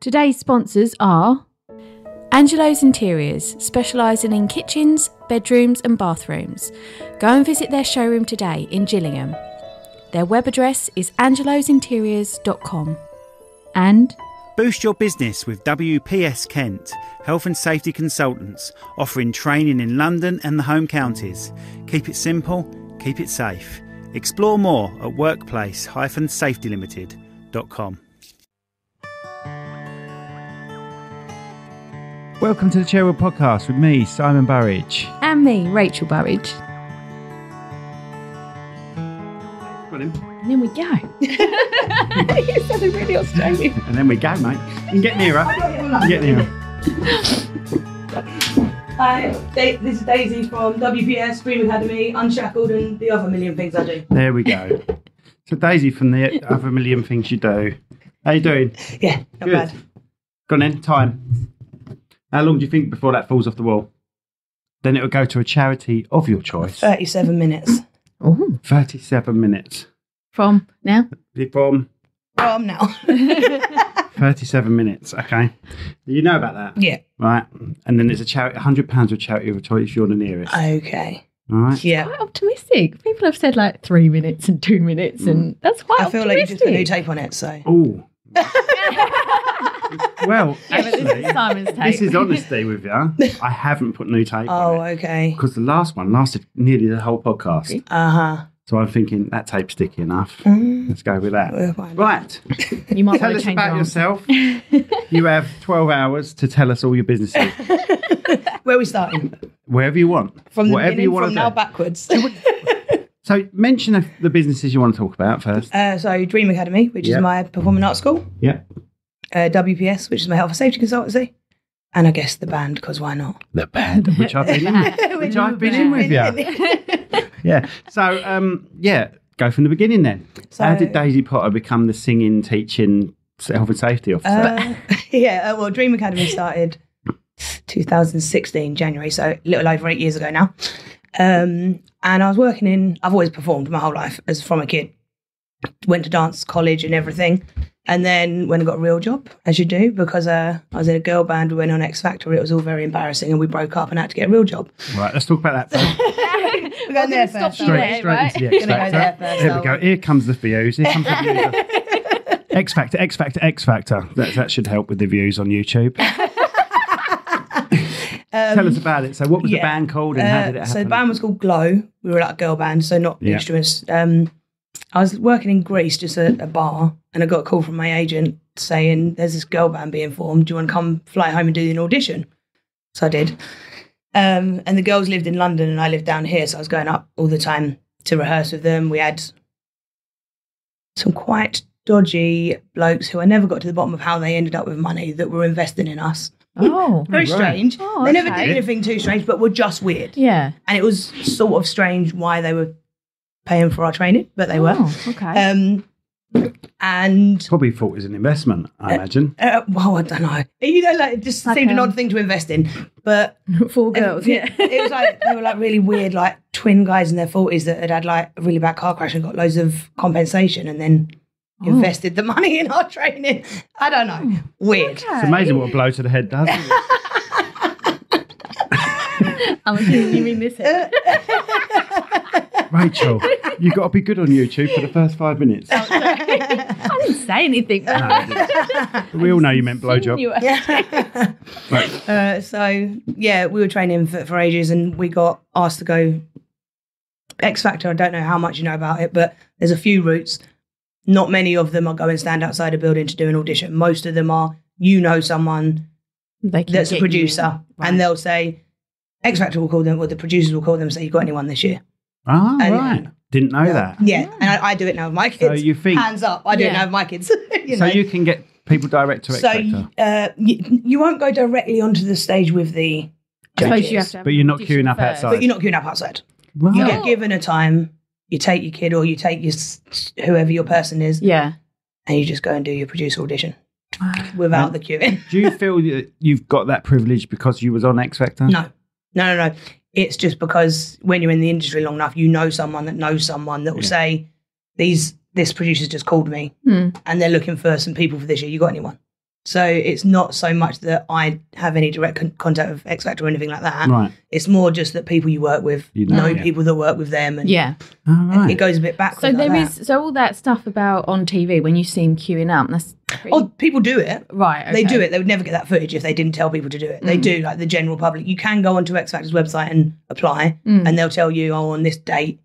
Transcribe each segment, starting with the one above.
Today's sponsors are Angelo's Interiors, specialising in kitchens, bedrooms and bathrooms. Go and visit their showroom today in Gillingham. Their web address is angelosinteriors.com. And boost your business with WPS Kent, health and safety consultants, offering training in London and the home counties. Keep it simple, keep it safe. Explore more at workplace-safetylimited.com. Welcome to the Cherrywood Podcast with me, Simon Burridge. and me, Rachel Burridge. Got him. And then we go. You sounded really Australian. And then we go, mate. You can get nearer. Get nearer. Hi, this is Dayzee from WPS, Dream Academy, Unshackled and the other million things I do. There we go. So Dayzee from the other million things you do. How you doing? Yeah, not Good. bad. Go on then, time. How long do you think before that falls off the wall? Then it will go to a charity of your choice. 37 minutes. Oh, 37 minutes. from now? From Now. 37 minutes, okay. You know about that? Yeah. Right. And then it's a charity, £100 of charity of your choice if you're the nearest. Okay. All right. Yeah. Quite optimistic. People have said like 3 minutes and 2 minutes, and that's quite I feel like you just put a new tape on it, so. Oh. Well, Yeah, but this actually, is Simon's take. this is honesty with you. I haven't put new tape Oh, on it. okay. Because the last one lasted nearly the whole podcast. Uh-huh. So I'm thinking that tape's sticky enough. Let's go with that. We'll find Right. You might Tell want us to change about your answer. yourself. You have 12 hours to tell us all your businesses. Where are we starting? Wherever you want. From the Whatever you beginning, want from to now do. backwards. So mention the businesses you want to talk about first. So Dream Academy, which Yep. is my performing arts school. Yeah. WPS, which is my health and safety consultancy. And I guess the band, because why not? The band, which I've been in, which I've been in with you. Yeah. So, go from the beginning then. So- How did Dayzee Potter become the singing, teaching, health and safety officer? Well, Dream Academy started 2016, January, so a little over 8 years ago now. And I was I've always performed my whole life as from a kid. Went to dance college and everything. And then when I got a real job, as you do, because I was in a girl band, we went on X Factor, it was all very embarrassing and we broke up and had to get a real job. Right, let's talk about that first. We're going there stop first. you Straight there, into the X Gonna go there Factor. first, Here we go. Here comes the views. Here comes the views. X Factor, X Factor, X Factor. That should help with the views on YouTube. Tell us about it. So what was the band called and how did it happen? So the band was called Glow. We were like a girl band, so not Yeah. instruments. I was working in Greece, just a bar, and I got a call from my agent saying, there's this girl band being formed. Do you want to come fly home and do an audition? So I did. And the girls lived in London and I lived down here, so I was going up all the time to rehearse with them. We had some quite dodgy blokes who I never got to the bottom of how they ended up with money that were investing in us. Oh, Very Right. strange. Oh, They never okay. did anything too strange, but were just weird. yeah. And it was sort of strange why they were paying for our training, but they were. Oh, okay. And Probably thought it was an investment, I imagine. well, I don't know. You know, like it just Like, seemed an odd thing to invest in. But Four girls, yeah. it was like they were like really weird, like twin guys in their 40s that had like a really bad car crash and got loads of compensation, and then invested the money in our training. I don't know. Weird. It's amazing what a blow to the head does. Isn't it? I'm assuming you mean this head. Rachel, you've got to be good on YouTube for the first 5 minutes. I didn't say anything. We all know you meant blowjob. Right. So yeah, we were training for ages, and we got asked to go X Factor. I don't know how much you know about it, but there's a few routes. Not many of them are go and stand outside a building to do an audition. Most of them are, someone that's a producer, and they'll say X Factor will call them, or the producers will call them and say, you got anyone this year? Ah, And- right. Didn't know that. Yeah, and I do it now with my kids. So you think- hands up, I do it now with my kids. So you can get people direct to X So Factor. you won't go directly onto the stage with the I suppose judges, you have to have But an you're not audition queuing up first. outside. but you're not queuing up outside. Right. You get given a time, you take your kid or you take whoever your person is, Yeah. and you just go and do your producer audition without the queuing. Do you feel that you've got that privilege because you was on X Factor? No. It's just because when you're in the industry long enough, you know someone that knows someone that will say, this producer's just called me and they're looking for some people for this year. You got anyone? So it's not so much that I have any direct contact with X Factor or anything like that. Right. It's more just that people you work with know people that work with them, and Yeah. All right. it goes a bit backwards. So like there that. is, so all that stuff about on TV when you see him queuing up, that's pretty... Oh, people do it. right. Okay. They do it. They would never get that footage if they didn't tell people to do it. They do, like the general public. You can go onto X Factor's website and apply, and they'll tell you, oh, on this date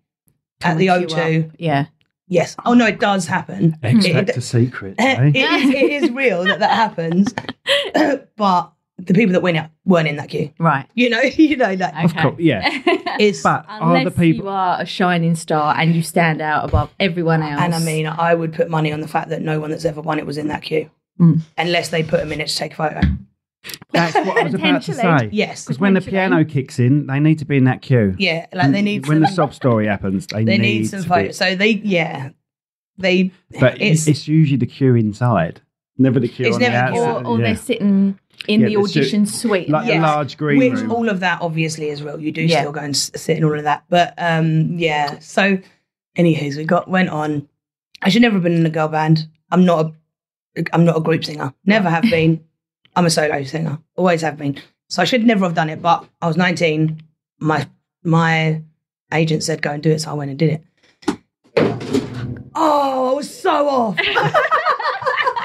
at the O2. Yeah. Yes. Oh, no, it does happen. X Factor secret. Eh? It is real that happens. But the people that win it weren't in that queue. Right. You know that. Of course, yeah. It's, But are Unless the people? you are a shining star and you stand out above everyone else. and I mean, I would put money on the fact that no one that's ever won it was in that queue. Unless they put a minute to take a photo. That's what I was about to say. Yes. Because when the piano kicks in, they need to be in that queue. Yeah, like they need When some, the sob story happens, they need some to photos. So they. But it's usually the queue inside, never the queue It's on the never the queue. outside. or they're sitting in the audition suite. like Yes. a large green Which room. all of that obviously is real. You do still go and sit in all of that. But yeah. So anywho, went on. I should never have been in a girl band. I'm not a group singer. Never have been. I'm a solo singer. Always have been. So I should never have done it. But I was 19. My agent said go and do it, so I went and did it. Oh, I was so off.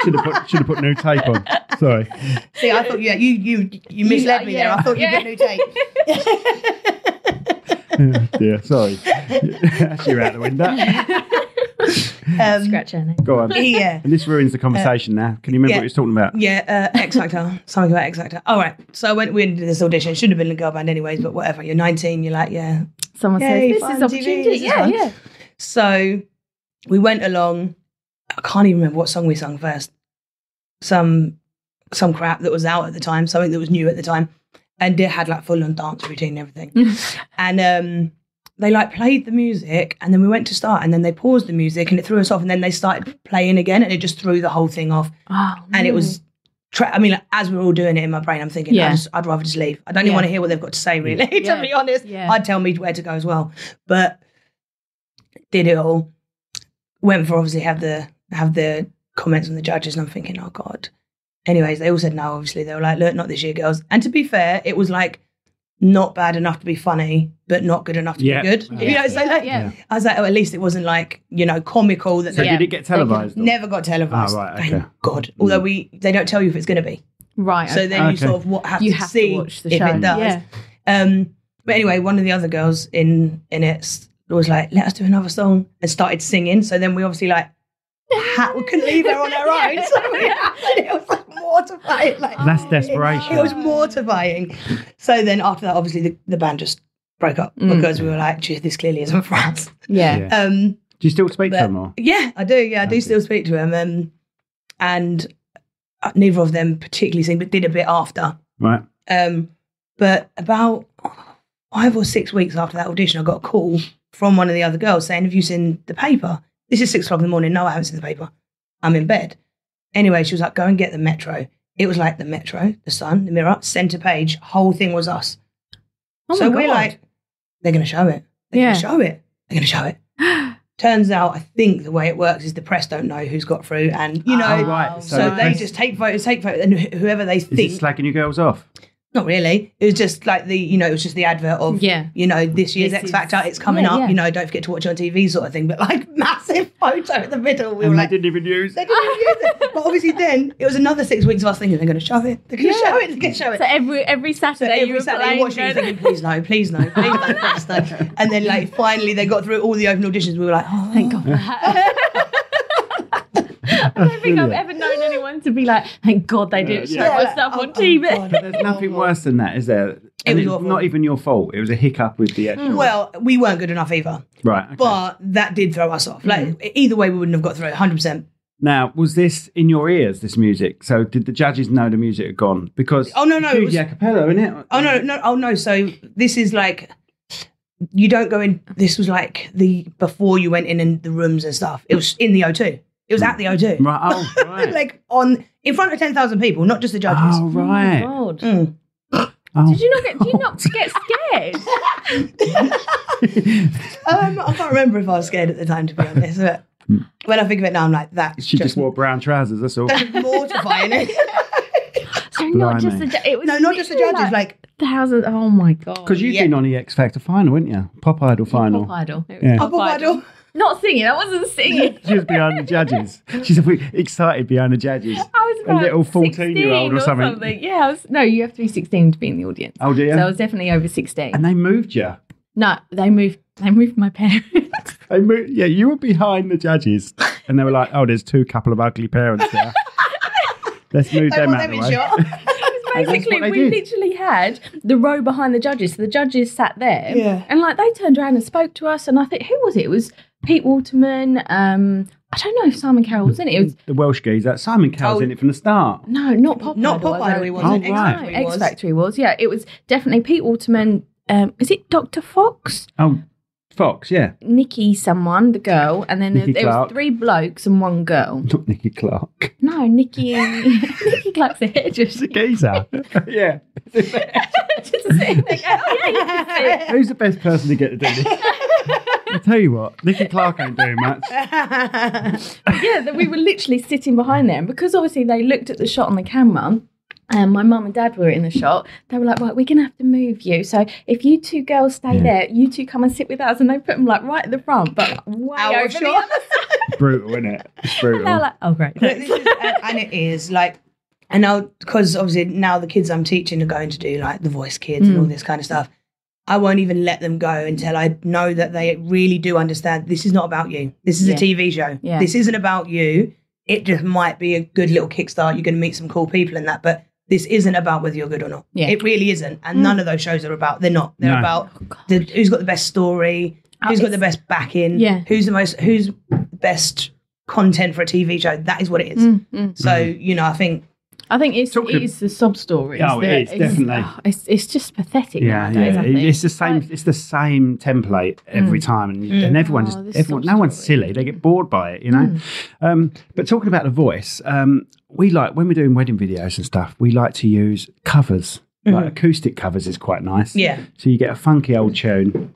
Should have put new tape on. Sorry. See, I thought you misled me there. I thought you put new tape. Yeah, sorry. Actually, you're out the window. Scratch her name. Go on. Yeah. And this ruins the conversation now. Can you remember what you was talking about? Yeah, X Factor. Something about X Factor. All right. So we did this audition. Should have been a girl band anyways, but whatever. You're 19. You're like, yeah. Someone Yay, says, this fun is TV, opportunity. this is Yeah, fun. yeah. So we went along. I can't even remember what song we sung first. Some crap that was out at the time, something that was new at the time, and it had like full on dance routine and everything. And they like played the music, and then we went to start, and then they paused the music, and it threw us off, and then they started playing again, and it just threw the whole thing off. Oh, And it was. I mean, like, as we're all doing it in my brain, I'm thinking, I'd rather just leave. I don't even want to hear what they've got to say, really. To be honest, I'd tell me where to go as well. But did it all. Went for obviously have the comments on the judges, and I'm thinking, oh God. Anyways, they all said no. Obviously, they were like, look, not this year, girls. And to be fair, it was like not bad enough to be funny, but not good enough to be good. You know, so like, I was like, oh, at least it wasn't like, you know, comical. That So did it get televised? Never got televised. Oh, right, okay. Thank God. Although they don't tell you if it's going to be. right. So then you sort of have to see watch the if show. it does. Yeah. But anyway, one of the other girls in it was like, let us do another song, and started singing. So then we obviously like, we couldn't leave her on her own. So it was like mortifying. Like, That's desperation. it was mortifying. So then after that, obviously the band just broke up because we were like, gee, this clearly isn't for us. Yeah. Do you still speak to them or? Yeah, I do. Yeah, I do still speak to them. And neither of them particularly sing, but did a bit after. Right. But about 5 or 6 weeks after that audition, I got a call from one of the other girls saying, have you seen the paper? This is 6 o'clock in the morning. No, I haven't seen the paper. I'm in bed. Anyway, she was like, go and get the Metro. It was like the Metro, the Sun, the Mirror, centre page, whole thing was us. Oh so my we're God. like, they're going to show it. They're going to show it. They're going to show it. Turns out, I think the way it works is the press don't know who's got through, and you know, Oh, right. so the they press- just take photos, and whoever they Is think. it slagging you girls off? Not really. It was just like it was just the advert of, you know, this year's This X Factor, is- it's coming yeah, up, yeah. you know, don't forget to watch it on TV sort of thing. But like massive photo in the middle. We were And they like, didn't even use they didn't use it. But obviously then it was another 6 weeks of us thinking, they're going to show it. They're going to show it. They're going to show it. So every Saturday, you Every were Saturday playing, watching it thinking, please no, please no, please no, please no. And then like finally they got through all the open auditions. We were like, oh, Thank God. I don't think I've ever known anyone to be like, thank God they didn't show my stuff on TV. God. But there's nothing worse than that, is there? It And was it's awful. not even your fault. It was a hiccup with the actual. Well, we weren't good enough either. Right. Okay. But that did throw us off. Like either way, we wouldn't have got through it 100%. Now, was this in your ears, this music? So did the judges know the music had gone? Because Oh, no, no, it's it usually a cappella, isn't it? Oh no. So this is like, you don't go in. This was like before you went in the rooms and stuff. It was in the O2. It was at the O2. Right. Oh, right. Like in front of 10,000 people, not just the judges. Oh, right. God. Mm. Oh. Did you not get scared? I can't remember if I was scared at the time, to be honest. But when I think of it now, I'm like, that's She just wore brown trousers, that's all. mortifying. not just it was not just the judges, like thousands. Oh my god! Because you've been on the X Factor final, weren't you? Pop Idol final. Pop Idol. Yeah. Pop Idol. Not singing. I wasn't singing. She was behind the judges. She's excited behind the judges. I was about a little 14-year-old or something. Yeah, you have to be 16 to be in the audience. Oh, do you? So I was definitely over 16. And they moved you. No, they moved my parents. Yeah, you were behind the judges, and they were like, "Oh, there's couple of ugly parents there. Let's move them out of the way." Basically, we literally had the row behind the judges. So the judges sat there, and like they turned around and spoke to us. And I think, who was it? It was Pete Waterman. I don't know if Simon Carroll was in it. It was the Welsh geezer. Simon Carroll's in it from the start. No, not Pop Idol. Not Pop Idol. He wasn't. Oh, right. X Factor he was. Yeah, it was definitely Pete Waterman. Is it Dr. Fox? Oh, Fox, yeah. Nikki, someone, the girl, and then there was 3 blokes and 1 girl. Not Nikki Clark. No, Nikki Clark's a hairdresser. It's a geezer. Yeah. Just to sit there, go, Who's the best person to get to do this? I'll tell you what, Nikki Clark ain't doing much. We were literally sitting behind there, and because obviously they looked at the shot on the camera. And my mum and dad were in the shot. They were like, right, we're going to have to move you. So if you 2 girls stay there, you 2 come and sit with us. And they put them like right at the front, but way over the other side. Brutal, isn't it? It's brutal. And they're like, oh, great. And it is like, and now, because obviously now the kids I'm teaching are going to do like the Voice Kids and all this kind of stuff. I won't even let them go until I know that they really do understand this is not about you. This is a TV show. Yeah. This isn't about you. It just might be a good little kickstart. You're going to meet some cool people in that, but this isn't about whether you're good or not. Yeah. It really isn't. And none of those shows are about, they're not. They're about who's got the best story, who's got the best backing, who's the best content for a TV show. That is what it is. So, I think it's the sob stories. Oh, it is, definitely. It's just pathetic. Yeah. It's the same template every time, and everyone, no one's silly. They get bored by it, But talking about the voice, we like when we're doing wedding videos and stuff. We like to use covers, like acoustic covers is quite nice. Yeah. So you get a funky old tune,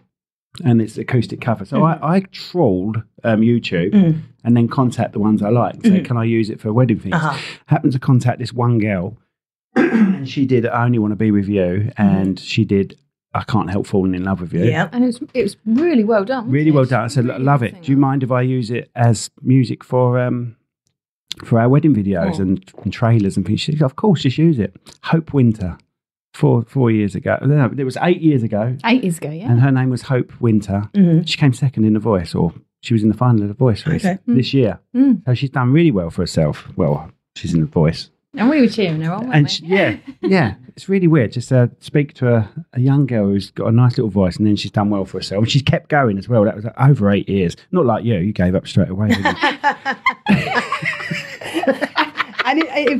and it's acoustic cover. So I trawled YouTube and then contact the ones I like. So can I use it for wedding things? Happened to contact this one girl, and she did I Only Want to Be With You, and she did I Can't Help Falling in Love With You. Yeah, and it was really well done. Really well done. I said, love it. Do you mind if I use it as music for our wedding videos and trailers and things? She said, of course, just use it. Hope Winter. 4 years ago. No, it was 8 years ago. 8 years ago, yeah. And her name was Hope Winter. She came second in The Voice, or she was in the final of The Voice this year. So she's done really well for herself. Well, she's in The Voice. And we were cheering her on, weren't we? Yeah. It's really weird. Just speak to a young girl who's got a nice little voice, and then she's done well for herself. And she's kept going as well. That was over 8 years. Not like you. You gave up straight away, didn't you? In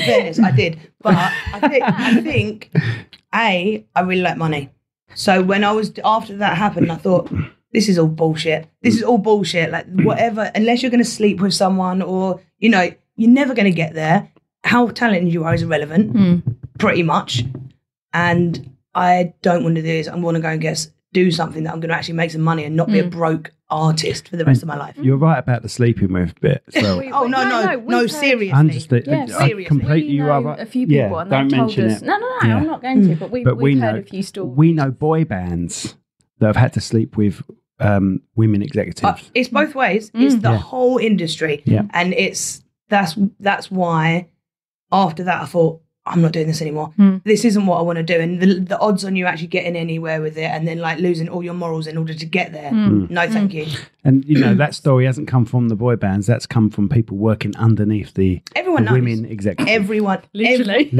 fairness, I did. But I think, I really like money. So when after that happened, I thought, this is all bullshit. This is all bullshit. Like, whatever, unless you're going to sleep with someone or, you're never going to get there. How talented you are is irrelevant, pretty much. And I don't want to do this. I want to go and do something that I'm going to actually make some money and not be a broke artist for the rest of my life. You're right about the sleeping with bit as well. No, seriously. Seriously. Completely, you are right. A few people, and don't they told mention us. it. No, I'm not going to. But we've heard a few stories. We know boy bands that have had to sleep with women executives. It's both ways. It's the whole industry, and that's why. After that, I thought, I'm not doing this anymore. This isn't what I want to do. And the odds on you actually getting anywhere with it and then like losing all your morals in order to get there, no thank you. And, that story hasn't come from the boy bands. That's come from people working underneath the women executives. Everyone. Literally.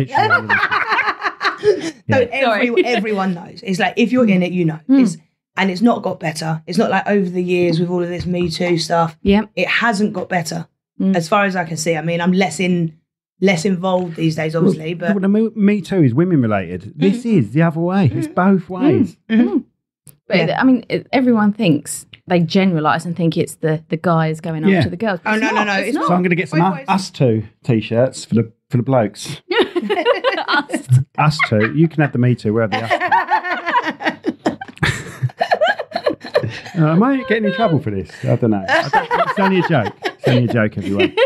Everyone knows. It's like, if you're in it, you know. And it's not got better. It's not like over the years with all of this Me Too stuff. Yeah. It hasn't got better. As far as I can see. I mean, I'm less involved these days, obviously. But Me Too is women related. This is the other way. It's both ways. But I mean, everyone thinks they generalise and think it's the guys going after the girls. Oh no! It's not. So I'm going to get some Us Two t-shirts for the blokes. Us Two. You can have the Me Too. We're the Us. Am I getting in trouble for this? I don't know. It's only a joke. It's only a joke, everyone.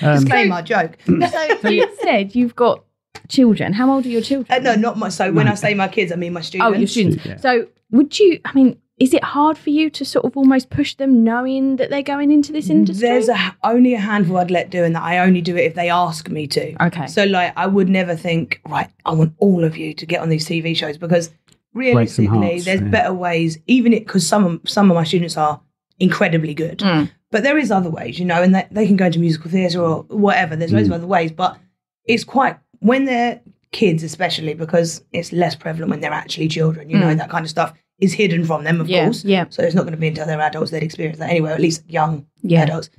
Disclaimer, joke. So you said you've got children. How old are your children? No, not my. So when I say my kids, I mean my students. Oh, your students. Yeah. So would you? I mean, is it hard for you to sort of almost push them, knowing that they're going into this industry? There's only a handful I'd let do, and that I only do it if they ask me to. Okay. So like, I would never think, right, I want all of you to get on these TV shows, because realistically, there's better ways. Even because some of my students are incredibly good, but there is other ways, and they can go into musical theatre or whatever. There's loads of other ways, but it's quite when they're kids, especially because it's less prevalent when they're actually children. That kind of stuff is hidden from them, of course. Yeah. So it's not going to be until they're adults they'd experience that anyway, or at least young adults.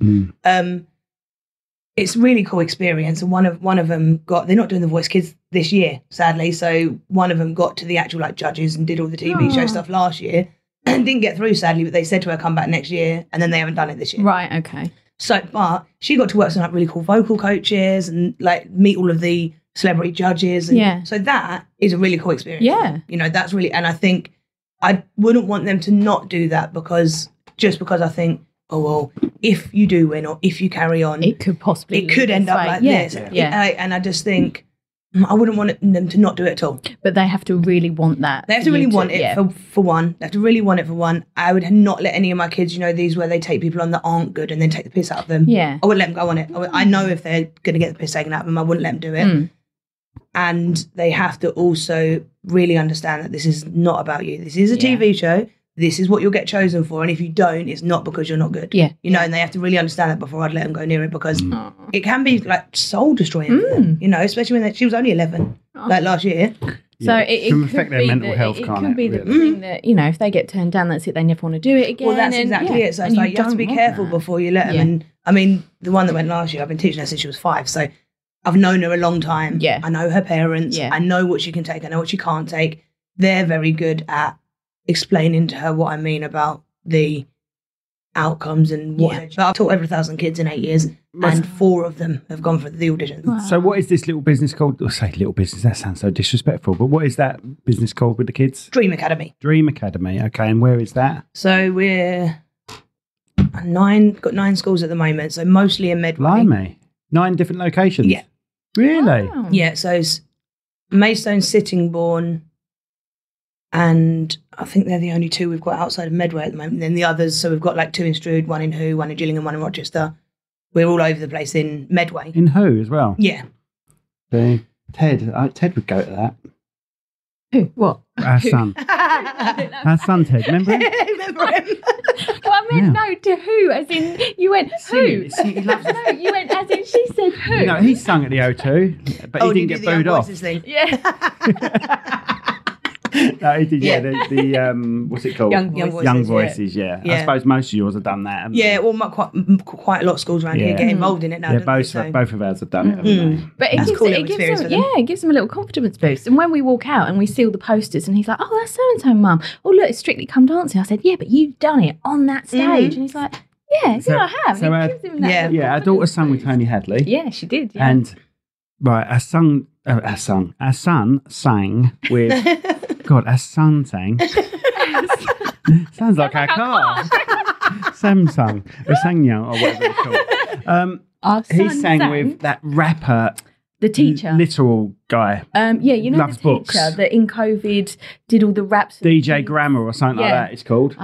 It's a really cool experience. And one of them they're not doing The Voice Kids this year, sadly. So one of them got to the actual judges and did all the TV show stuff last year and didn't get through, sadly, but they said to her, come back next year, and then they haven't done it this year. Right, okay. So, but she got to work with some really cool vocal coaches and meet all of the celebrity judges. And so that is a really cool experience. Yeah. That's really, and I think I wouldn't want them to not do that because I think, oh, well, if you do win or if you carry on, it could end up like this. And I just think I wouldn't want them to not do it at all. But they have to really want that. They have to really want it for one. They have to really want it for one. I would not let any of my kids, these where they take people on that aren't good and then take the piss out of them. Yeah. I wouldn't let them go on it. I know if they're going to get the piss taken out of them, I wouldn't let them do it. And they have to also really understand that this is not about you. This is a TV show. This is what you'll get chosen for. And if you don't, it's not because you're not good. Yeah. And they have to really understand that before I'd let them go near it, because it can be soul destroying for them, especially when she was only 11, last year. So it can could affect their be mental health, it can't could be really? the thing that, if they get turned down, that's it, they never want to do it again. Well, that's exactly it. So it's you have to be careful before you let them. Yeah. And I mean, the one that went last year, I've been teaching her since she was 5. So I've known her a long time. Yeah. I know her parents. Yeah. I know what she can take. I know what she can't take. They're very good at explaining to her what I mean about the outcomes and what. I've taught over 1,000 kids in 8 years, and 4 of them have gone for the auditions. Wow. So what is this little business called? Or say little business, that sounds so disrespectful, but what is that business called with the kids? Dream Academy. Dream Academy, okay, and where is that? So we're got 9 schools at the moment, so mostly in Medway. Blimey. 9 different locations? Yeah. Really? Wow. Yeah, so it's Maidstone, Sittingbourne, and I think they're the only 2 we've got outside of Medway at the moment. And then the others, so we've got 2 in Strood, 1 in Who, 1 in Gillingham, 1 in Rochester. We're all over the place in Medway. In Who as well? Yeah. See, Ted would go to that. Who? What? Our son. Our son, Ted, remember him? Remember him? Well, I meant no to who, as in you went who. He loves it. No, you went as in she said who. He sung at the O2, but he didn't get booed off. Thing. Yeah. No, he did, the what's it called? Young Voices, yeah. I suppose most of yours have done that, haven't yeah, they? well, quite a lot of schools around here get involved in it now. Yeah, don't both of ours have done it, haven't they? But it gives them a little confidence boost. And when we walk out and we see all the posters and he's like, oh, that's so-and-so, Mum. Oh, look, it's Strictly Come Dancing. I said, yeah, but you've done it on that stage. And he's like, yeah, I have. So and it gives him that our daughter sang with Tony Hadley. Yeah, she did. Yeah. And, right, our son sang with... God, our son sang. Sounds like our car. Samsung, or Sangyang, or whatever it's called. He sang with that rapper, the teacher, literal guy. Loves the books. teacher that in COVID did all the raps. DJ Grammar or something like that. It's called.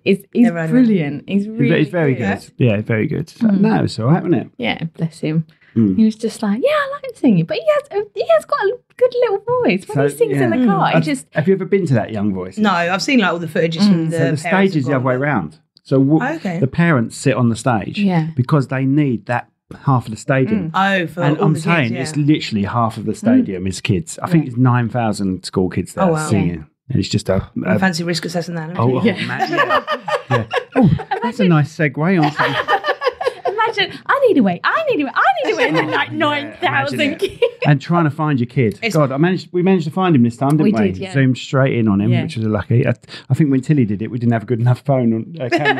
He's brilliant. He's really, he's very good. Yeah, very good. So, no, it's all right, wasn't it? Yeah, bless him. He was just like, yeah, I like singing, but he has got a good little voice when he sings in the car. Have you ever been to that Young Voice? No, I've seen all the footages from the. So the stage is the other way around. So the parents sit on the stage because they need that half of the stadium. And I'm saying it's literally half of the stadium is kids. I think it's 9,000 school kids there singing. And it's just a fancy risk assessing that. Man, Oh, that's a nice segue on something. Imagine, I need a way, and then 9,000 kids. And trying to find your kid. God, we managed to find him this time, didn't we? We did, yeah. Zoomed straight in on him, which was lucky. I think when Tilly did it, we didn't have a good enough camera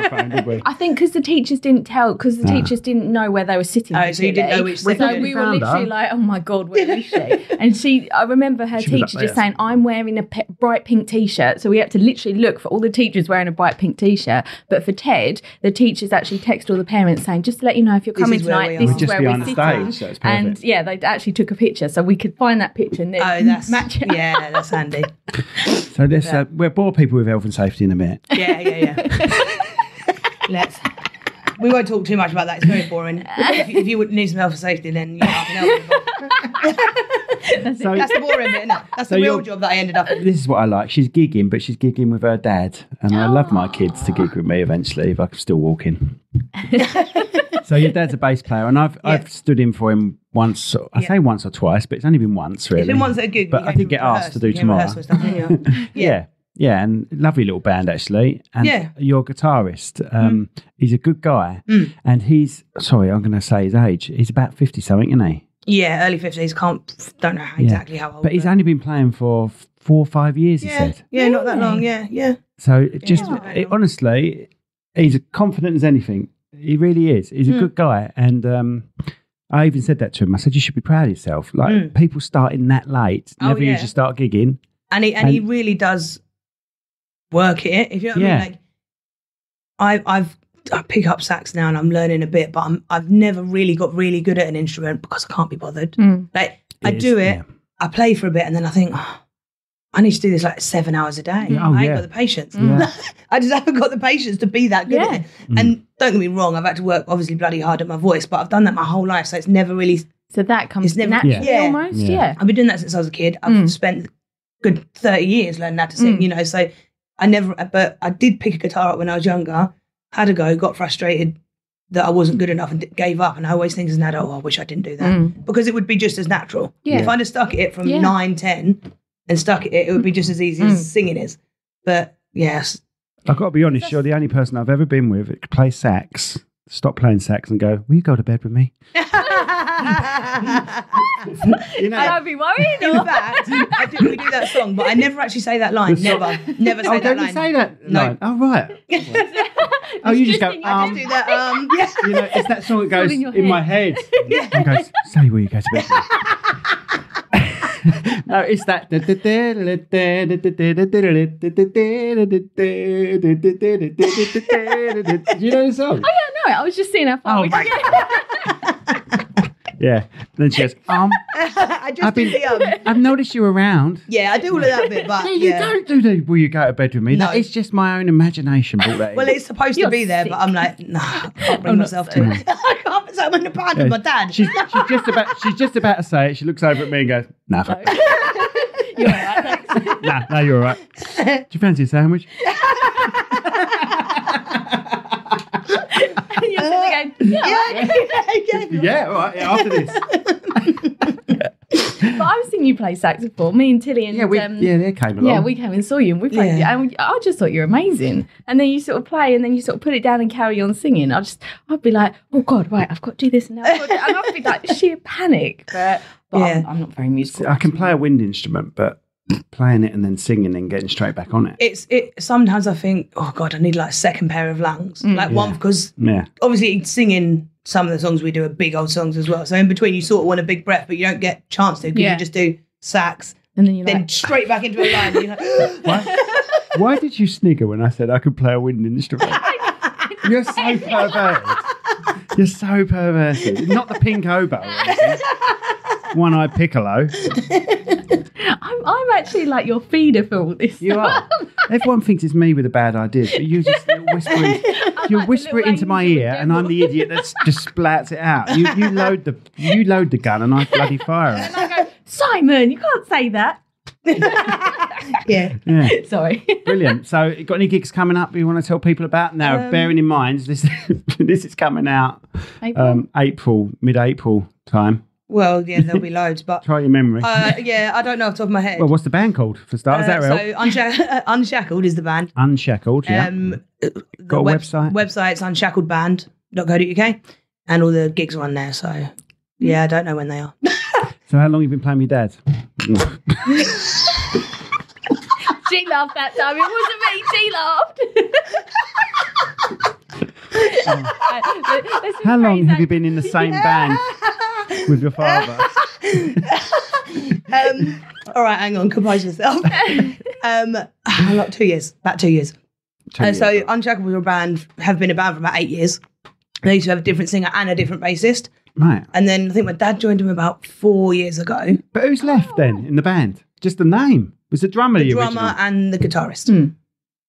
phone, did we? I think because the teachers didn't teachers didn't know where they were sitting. Oh, so you didn't know which section. So we were literally like, oh my God, where is she? And I remember her teacher just saying, I'm wearing a bright pink t-shirt. So we had to literally look for all the teachers wearing a bright pink t-shirt. But for Ted, the teachers actually text all the parents saying, just to let you know, if you're coming tonight, this is just where behind we're the sitting. stage, so it's And perfect. yeah, they actually took a picture, so we could find that picture and then match it. Yeah, that's handy. So this, we'll bore people with health and safety in a minute. Yeah. We won't talk too much about that. It's very boring. If you would need some health and safety, then I can help you. So, That's the boring bit, isn't it? That's the real job that I ended up in. this is what I like. She's gigging, but she's gigging with her dad. And I love my kids to gig with me eventually if I'm still walking. So your dad's a bass player, and I've stood in for him once. I say once or twice, but it's only been once, really. It's been once at a gig. But I did get asked to do tomorrow. Yeah, and lovely little band actually. And your guitarist, he's a good guy. And he's, sorry, I'm going to say his age. He's about 50 something, isn't he? Yeah, early 50s. Don't know exactly how old. But he's only been playing for 4 or 5 years, he said. Yeah, not that long. Yeah. So honestly, he's as confident as anything. He really is. He's a good guy. And I even said that to him. I said, you should be proud of yourself. Like people starting that late never usually start gigging. And he really does work it. If you know what I mean. Like I pick up sax now and I'm learning a bit, but I've never really got really good at an instrument because I can't be bothered. Like I do it, I play for a bit, and then I think, I need to do this like 7 hours a day. I ain't got the patience. I just haven't got the patience to be that good at it. And don't get me wrong, I've had to work obviously bloody hard at my voice, but I've done that my whole life, so it's never really. So that comes naturally almost. Yeah. I've been doing that since I was a kid. I've spent a good 30 years learning how to sing. So but I did pick a guitar up when I was younger. Had a go, got frustrated that I wasn't good enough and gave up. And I always think as an adult, I wish I didn't do that because it would be just as natural. Yeah. If I'd have stuck at it from 9, 10 and stuck at it, it would be just as easy as singing is. But yes. I've got to be honest, you're the only person I've ever been with that could play sax, stop playing sax and go, will you go to bed with me? And I'd be worried. In fact, we do that song, but I never actually say that line. Never say that line. Say that line? Oh, right. You just go, I just do that, it's that song that goes in my head. And goes, say will you go to bed with me? No, it's that. Do you know the song? Oh, yeah, no, I was just seeing how far we could get. Yeah. Then she goes, I've noticed you around. Yeah, I do all of that bit, but you don't do the will you go to bed with me? No. It's just my own imagination brought that in. Well, it's supposed to be there, but I'm like, no, I can't bring myself to it. I can't put something in the band with my dad. She's just about to say it. She looks over at me and goes, nah. You're all right, thanks. No, you're all right. Do you fancy a sandwich? And you're sitting going, yeah, all right, after this. But I've seen you play saxophone. Me and Tilly and they came along. Yeah, we came and saw you and we played. And I just thought you were amazing. And then you sort of play and then you sort of put it down and carry on singing. I'd be like, oh God, right, I've got to do this now. And I'd be like sheer panic. But I'm not very musical. I can play a wind instrument, but playing it and then singing and getting straight back on it. Sometimes I think, oh God, I need like a second pair of lungs. One, because obviously singing some of the songs we do are big old songs as well. So in between you sort of want a big breath, but you don't get a chance to because you just do sax and then straight back into a line. And you're like, Why did you snigger when I said I could play a wind instrument? You're so perverted. You're so perverted. Not the pink oboe or anything. One-eyed piccolo. I'm actually like your feeder for all this. You are. Everyone thinks it's me with the bad ideas, but you just whispering. You whisper it into my ear, and I'm the idiot that just splats it out. You load the gun, and I bloody fire it. And I go, Simon, you can't say that. Yeah. Sorry. Brilliant. So, you got any gigs coming up you want to tell people about? Now, bearing in mind this is coming out mid-April time. Well, yeah, there'll be loads, but try your memory. I don't know off the top of my head. Well, what's the band called for starters? So Unshackled is the band. Unshackled, yeah. Got a website? Website's unshackledband.co.uk, and all the gigs are on there. So yeah, I don't know when they are. So how long have you been playing with your dad? She laughed that time. It wasn't me. She laughed. How long have you been in the same band with your father? All right, hang on, compose yourself. 2 years, about 2 years. So Unshackled was have been a band for about 8 years. They used to have a different singer and a different bassist. Right. And then I think my dad joined him about 4 years ago. But who's left then in the band? Just the name. Was the drummer The original? drummer and the guitarist.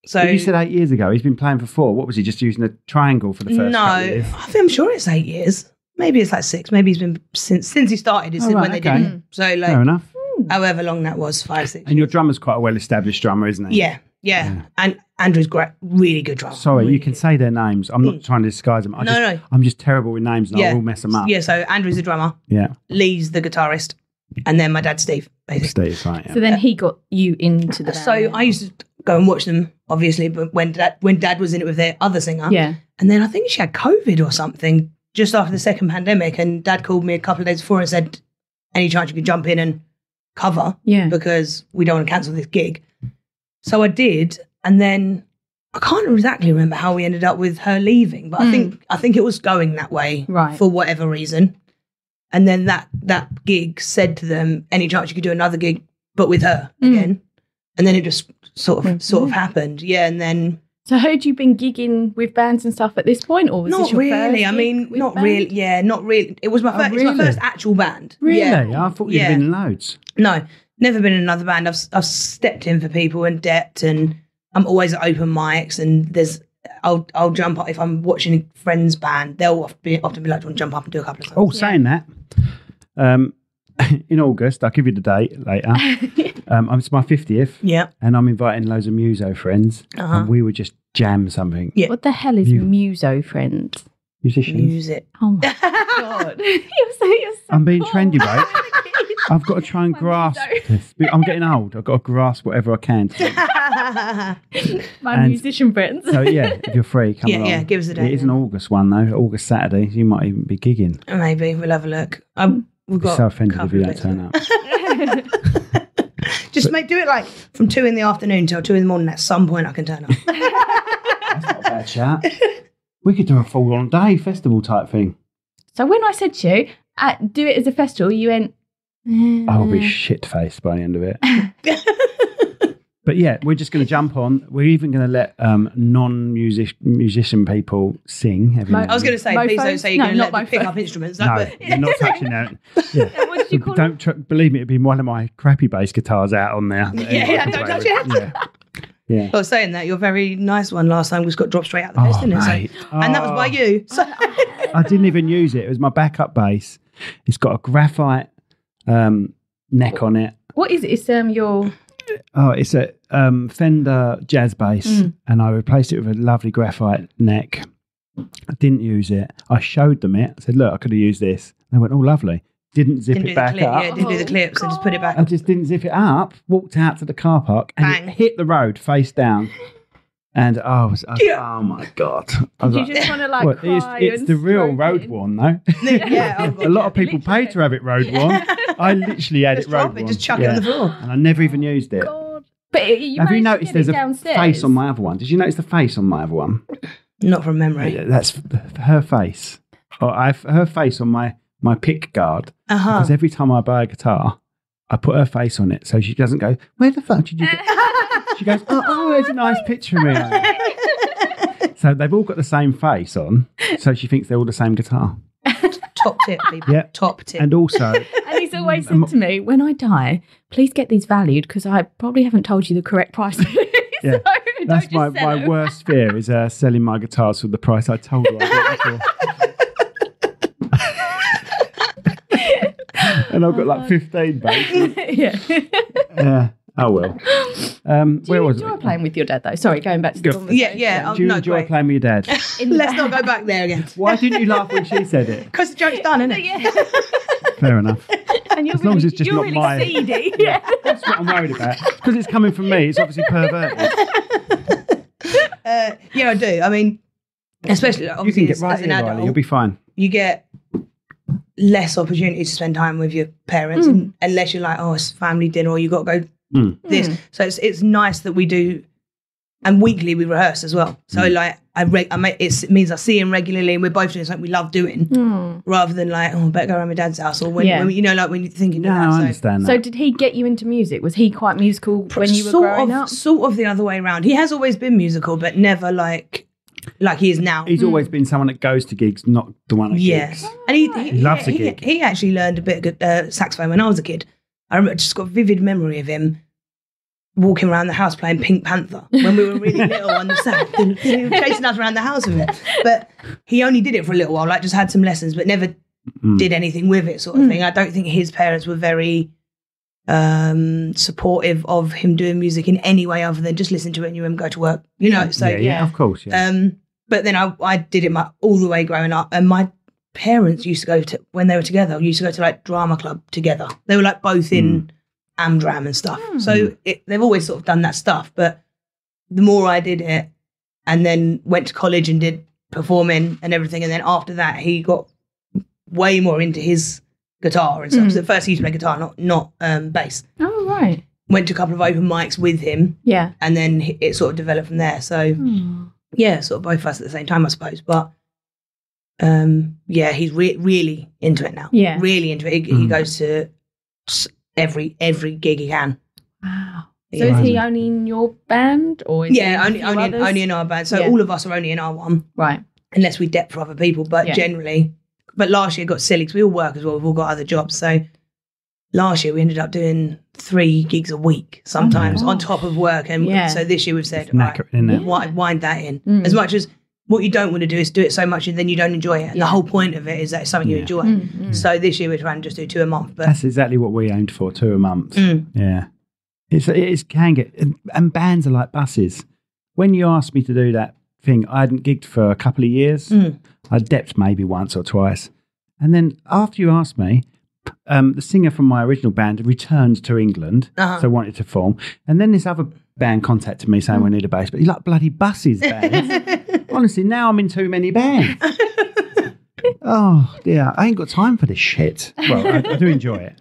So But you said 8 years ago. He's been playing for 4. What was he, just using a triangle for the first no, couple of years? I'm sure it's 8 years. Maybe it's like 6. Maybe he's been since he started. Is Oh, right, when they okay. did it. So like, Fair enough. however long that was, 5, 6. And your drummer's quite a well-established drummer, isn't he? Yeah. And Andrew's great, really good drummer. Sorry, really you can say their names. I'm not trying to disguise them. No. I'm just terrible with names and I will mess them up. Yeah, so Andrew's the drummer, Yeah. Lee's the guitarist, and then my dad, Steve, basically. Steve, right. Yeah. So then he got you into the band. So I used to go and watch them, obviously, but when dad was in it with their other singer. Yeah. And then I think she had COVID or something just after the second pandemic, and dad called me a couple of days before and said, any chance you could jump in and cover? Yeah. Because we don't want to cancel this gig. So I did, and then I can't exactly remember how we ended up with her leaving, but I think it was going that way for whatever reason. And then that gig said to them, any chance you could do another gig, but with her again? And then it just sort of happened. Yeah, and then... So had you been gigging with bands and stuff at this point, or was not this your really? first I mean, gig with not band? really. Yeah, not really. It was my first. It's my really? first actual band. Really? Yeah. I thought you'd been in loads. No, never been in another band. I've stepped in for people and Dept, and I'm always at open mics. And I'll jump up if I'm watching a friend's band. They'll often be like, "Do you want to jump up and do a couple of songs?" Oh, saying that, in August, I'll give you the date later. It's my 50th. Yeah. And I'm inviting loads of Muso friends. Uh-huh. And we would just jam something. Yeah. What the hell is Muso, friend? Musicians. Music. Oh my god. You're so I'm being trendy, mate. I've got to try and grasp this. I'm getting old. I've got to grasp whatever I can. My musician friends. So, yeah, if you're free, come along. Yeah, give us a date. It is an August one, though. August Saturday. You might even be gigging. Maybe we'll have a look. We've got so offended a if couple you of don't bits. turn up. Just do it like from 2 PM till 2 AM. At some point, I can turn up. That's not a bad shout. We could do a full-on day festival type thing. So when I said to you, do it as a festival, you went... I'll be shit-faced by the end of it. But yeah, we're just going to jump on. We're even going to let non-musician people sing. I was going to say, please don't say you're going to let them pick up instruments. No, you're not touching that. Yeah. What did you call it? Believe me, it'd be one of my crappy bass guitars out on there. Yeah, don't touch it. Yeah. I was saying that your very nice one last time just got dropped straight out the case, didn't it? Mate. And that was by you. So. I didn't even use it. It was my backup bass. It's got a graphite neck on it. What is it? It's your... Oh, it's a Fender jazz bass, and I replaced it with a lovely graphite neck. I didn't use it. I showed them it. I said, look, I could have used this. They went, oh, lovely. Didn't zip it back up. Yeah, didn't do the clips and just put it back. I just didn't zip it up, walked out to the car park, and Bang. it hit the road face down. And oh my God. I was Do you just want to like cry it's and the real stroke road it? one, though. Yeah, A lot of people pay to have it road one. I literally had Just it road drop it, one. just chuck it on the floor. And I never even used it. God. But you Have you managed to noticed get there's it a downstairs? face on my other one? Did you notice the face on my other one? Not from memory. That's her face. Oh, I've her face on my pick guard. Because every time I buy a guitar, I put her face on it so she doesn't go, where the fuck did you get? She goes, oh, there's a nice picture of me on it. So they've all got the same face on, so she thinks they're all the same guitar. Top tip, people. Yeah. Top tip. And also... And he's always said to me, when I die, please get these valued because I probably haven't told you the correct price. Yeah, So that's don't just sell my them. worst fear is selling my guitars for the price I told her I got before. And I've got like 15 basses. Yeah. Yeah. Oh well. Do Where you was enjoy it? playing with your dad though? Sorry, going back to the Go. conversation. Yeah. Do you enjoy playing with your dad? Let's not go back there again. Why didn't you laugh when she said it? Because the joke's done, isn't it? Yeah. Fair enough. And you're As long as it's just you're not really mine. seedy. Yeah. That's what I'm worried about. Because it's coming from me, it's obviously perverted. Yeah, I do. I mean, especially You obviously can get right as an here, Riley. adult, You'll be fine. you get less opportunity to spend time with your parents unless you're like, oh, it's family dinner or you got to go this. So it's nice that we do, and weekly we rehearse as well. So like it means I see him regularly and we're both doing something we love doing rather than like, oh, I better go around my dad's house or when you know, like when you're thinking No, I understand So that. did he get you into music? Was he quite musical when you were growing up? Sort of the other way around. He has always been musical, but never like like he is now. He's always been someone that goes to gigs, not the one at gigs. And he loves a gig. He actually learned a bit of saxophone when I was a kid. I remember, just got a vivid memory of him walking around the house playing Pink Panther when we were really little on the sax. He was chasing us around the house with it. But he only did it for a little while, like just had some lessons, but never did anything with it, sort of thing. I don't think his parents were very supportive of him doing music in any way other than just listen to it in your room, go to work, you know. So yeah, of course. Yeah. But then I did it all the way growing up, and my parents used to go to, when they were together, used to go to like drama club together. They were like both in Amdram and stuff. So they've always sort of done that stuff. But the more I did it, and then went to college and did performing and everything, and then after that he got way more into his guitar and stuff. So at first he used to play guitar, not bass. Oh, right. Went to a couple of open mics with him. Yeah. And then it sort of developed from there. So yeah, sort of both of us at the same time, I suppose. But yeah, he's really into it now. Yeah. Really into it. He goes to every gig he can. Wow. So is he only in your band, or is only in our band? So all of us are only in our one, right? Unless we dep for other people, but generally. But last year got silly because we all work as well. We've all got other jobs. So last year we ended up doing 3 gigs a week sometimes on top of work. And so this year we've said, wind that in. As much as what you don't want to do is do it so much and then you don't enjoy it. And the whole point of it is that it's something you enjoy. So this year we're trying to just do 2 a month. But that's exactly what we aimed for, 2 a month. Yeah. It can get, and bands are like buses. When you asked me to do that thing, I hadn't gigged for a couple of years. I depped maybe once or twice. And then after you asked me, the singer from my original band returned to England, so wanted to form. And then this other band contacted me saying we need a bass, but he's like bloody buses bands. Honestly, now I'm in too many bands. Oh dear, I ain't got time for this shit. Well, I do enjoy it,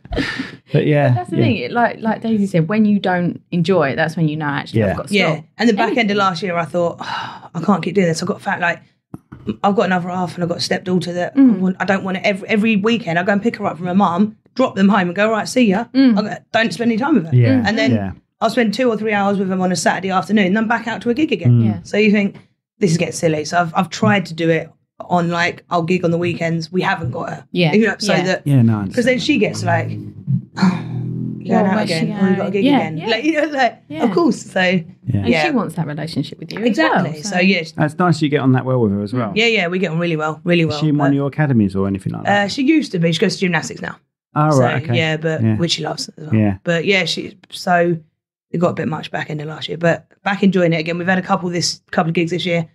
but yeah, that's the thing. Like Dayzee said, when you don't enjoy it, that's when you know actually I've got to stop. And the back end of last year, I thought I can't keep doing this. I've got I've got another half, and I've got a stepdaughter that I don't want to. Every weekend, I go and pick her up from her mum, drop them home, and go right, see ya. I don't spend any time with her, and then I'll spend 2 or 3 hours with them on a Saturday afternoon, and then back out to a gig again. So you think this is getting silly. So I've tried to do it on I'll gig on the weekends. We haven't got her. Because then she gets like, going out again. We've got a gig again. Of course. So and she wants that relationship with you. Exactly. As well, so it's nice you get on that well with her as well. Yeah, we get on really well. Is she in one of your academies or anything like that? She used to be. She goes to gymnastics now. Oh, right. Okay. Yeah, but which she loves as well. Yeah. But yeah, it got a bit much back end of last year, but back enjoying it again. We've had a couple of gigs this year.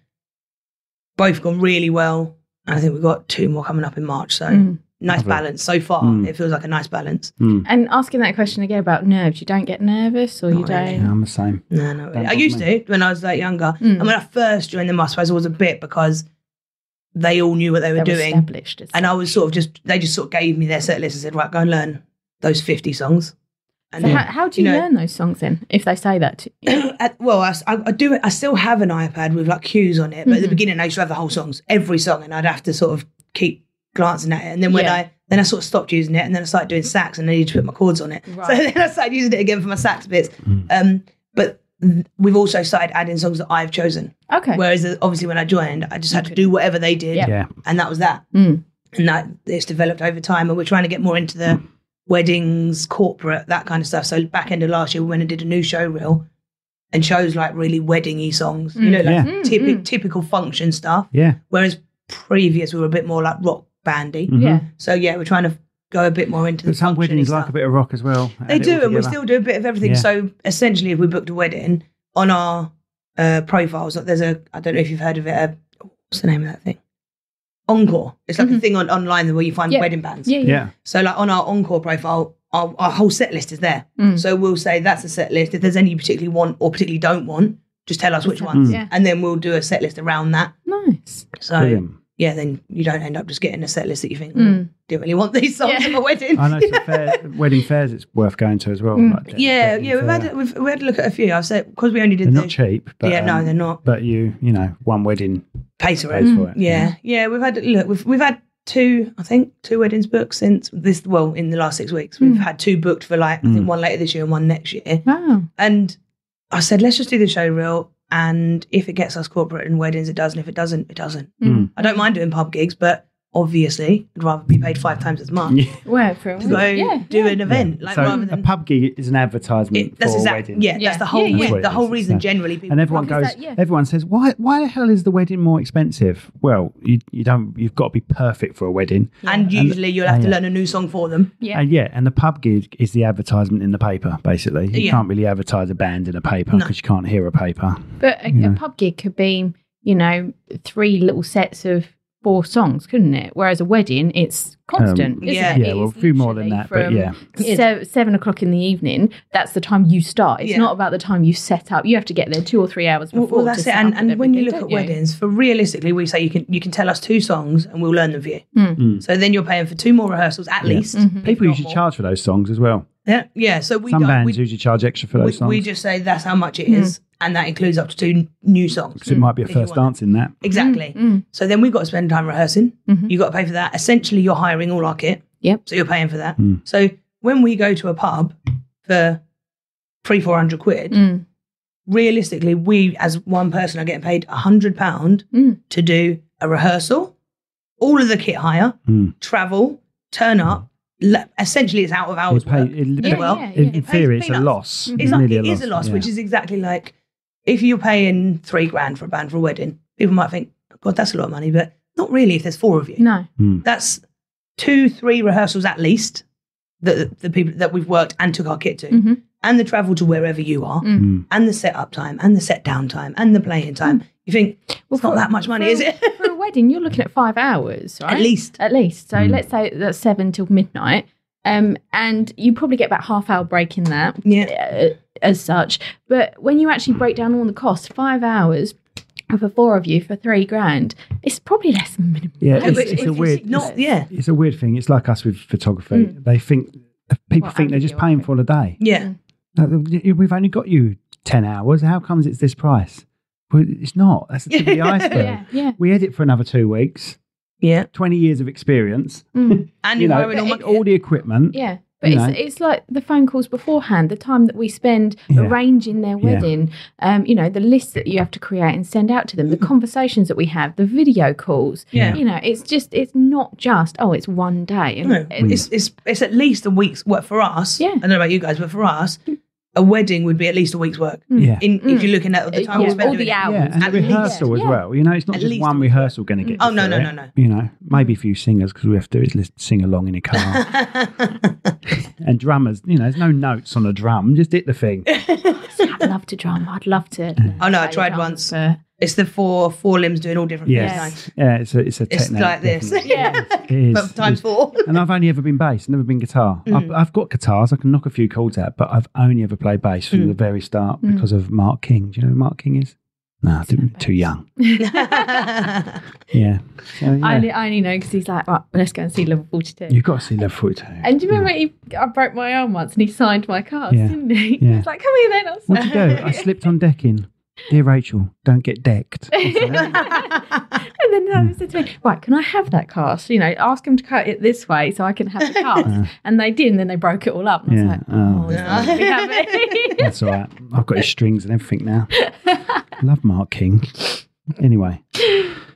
Both gone really well. And I think we've got 2 more coming up in March. So nice balance so far. It feels like a nice balance. And asking that question again about nerves, you don't get nervous or not you don't? Really. No, I'm the same. No. Really. I used to when I was younger. And when I first joined them, I suppose I was a bit because they all knew what they were doing. Established. And I was they just sort of gave me their set list and said, right, go and learn those 50 songs. And so how do you learn those songs then, if they say that to you? Well, I do it. I still have an iPad with cues on it, but at the beginning I used to have the whole songs, every song, and I'd have to sort of keep glancing at it. And then when I sort of stopped using it, and then I started doing sax, and I needed to put my chords on it. Right. So then I started using it again for my sax bits. But we've also started adding songs that I've chosen. Okay. Whereas obviously when I joined, I just had to do whatever they did, and that was that. And that it's developed over time, and we're trying to get more into the weddings, corporate, that kind of stuff. So back end of last year, we went and did a new show reel and chose really wedding-y songs, typical function stuff. Yeah. Whereas previous we were a bit more rock bandy. So we're trying to go a bit more into the some weddings like a bit of rock as well. They do, and we still do a bit of everything. So essentially, if we booked a wedding on our profiles, there's I don't know if you've heard of it. What's the name of that thing? Encore. It's like a thing online where you find wedding bands. Yeah. So on our Encore profile, our whole set list is there. So we'll say that's a set list. If there's any you particularly want or particularly don't want, just tell us which ones. And then we'll do a set list around that. Nice. So then you don't end up just getting a set list that you think, didn't really want these songs at my wedding. I know wedding fairs it's worth going to as well. We've had a look at a few. I've said because we only did not cheap. But, no, they're not. But one wedding pays for it. Yeah. We've had 2 weddings booked since this. Well, in the last 6 weeks, we've had 2 booked for I think one later this year and one next year. Wow. And I said, let's just do the show reel And if it gets us corporate and weddings, it does. And if it doesn't, it doesn't. I don't mind doing pub gigs, but obviously I'd rather be paid 5 times as much. Well, for to go do an event. Like, so rather than a pub gig is an advertisement for a wedding. Yeah, that's the whole the whole reason generally people. And everyone everyone says, why the hell is the wedding more expensive? Well, you've got to be perfect for a wedding. And usually you'll have to learn a new song for them. And the pub gig is the advertisement in the paper, basically. You can't really advertise a band in a paper because you can't hear a paper. But a pub gig could be, 3 little sets of 4 songs, couldn't it? Whereas a wedding, it's constant. Yeah, isn't it? Well, a few more than that, but yeah. 7 o'clock in the evening, that's the time you start. It's not about the time you set up. You have to get there 2 or 3 hours before. Well, that's it. And when you look at weddings, for realistically, we say you can tell us 2 songs and we'll learn them for you. So then you're paying for 2 more rehearsals at least. People usually charge for those songs as well. Yeah. So some bands usually charge extra for those songs. We just say that's how much it is, and that includes up to 2 new songs. Because it might be a first dance in that. Exactly. So then we've got to spend time rehearsing. You've got to pay for that. Essentially, you're hiring all our kit. Yep. So you're paying for that. So when we go to a pub for 300-400 quid, realistically, we as one person are getting paid £100 to do a rehearsal, all of the kit hire, travel, turn up. Essentially, it's out of hours work. In theory, it's a loss. It is a loss, which is exactly like if you're paying $3,000 for a band for a wedding, people might think, God, that's a lot of money, but not really if there's 4 of you. No. That's 2-3 rehearsals at least that the people that we've worked and took our kit to, and the travel to wherever you are, and the set up time, and the set down time, and the playing time. You think, it's not that much money, is it? For a wedding, you're looking at 5 hours, right? At least. So let's say that's 7 till midnight. And you probably get about half-hour break in that, as such. But when you actually break down all the costs, 5 hours for 4 of you for $3,000, it's probably less than minimum. Yeah, it's a weird thing. It's like us with photography. They think people think they're just paying for a day. Yeah, we've only got you 10 hours. How comes it's this price? Well, it's not. That's the tip of the iceberg. We edit for another 2 weeks. 20 years of experience. And all the equipment. Yeah. But it's like the phone calls beforehand, the time that we spend arranging their wedding, the list that you have to create and send out to them, the conversations that we have, the video calls. It's not just, it's one day. And it's at least a week's work for us. I don't know about you guys, but for us, a wedding would be at least a week's work. If you're looking at the time we spend all the hours. And a rehearsal as well. It's not just one rehearsal going to get you no. Maybe a few singers, because we have to do is sing along in a car. And drummers, there's no notes on a drum, just hit the thing. I'd love to drum. I'd love to. I tried once. It's the four limbs doing all different things. Yeah, it's a technique. It's like this. It is. But times 4. And I've only ever been bass, never been guitar. I've got guitars, I can knock a few chords out, but I've only ever played bass from the very start because of Mark King. Do you know who Mark King is? No, too young. Yeah. So, I only know because he's like, right, let's go and see Level 42. You've got to see Level 42. And do you remember I broke my arm once and he signed my cards, didn't he? He was like, come here then. What'd you do? I slipped on decking. Dear Rachel, don't get decked. And then he said to me, right, can I have that cast? Ask him to cut it this way so I can have the cast. And they did, and then they broke it all up. And I was like, That's all right. I've got his strings and everything now. Love Mark King. Anyway.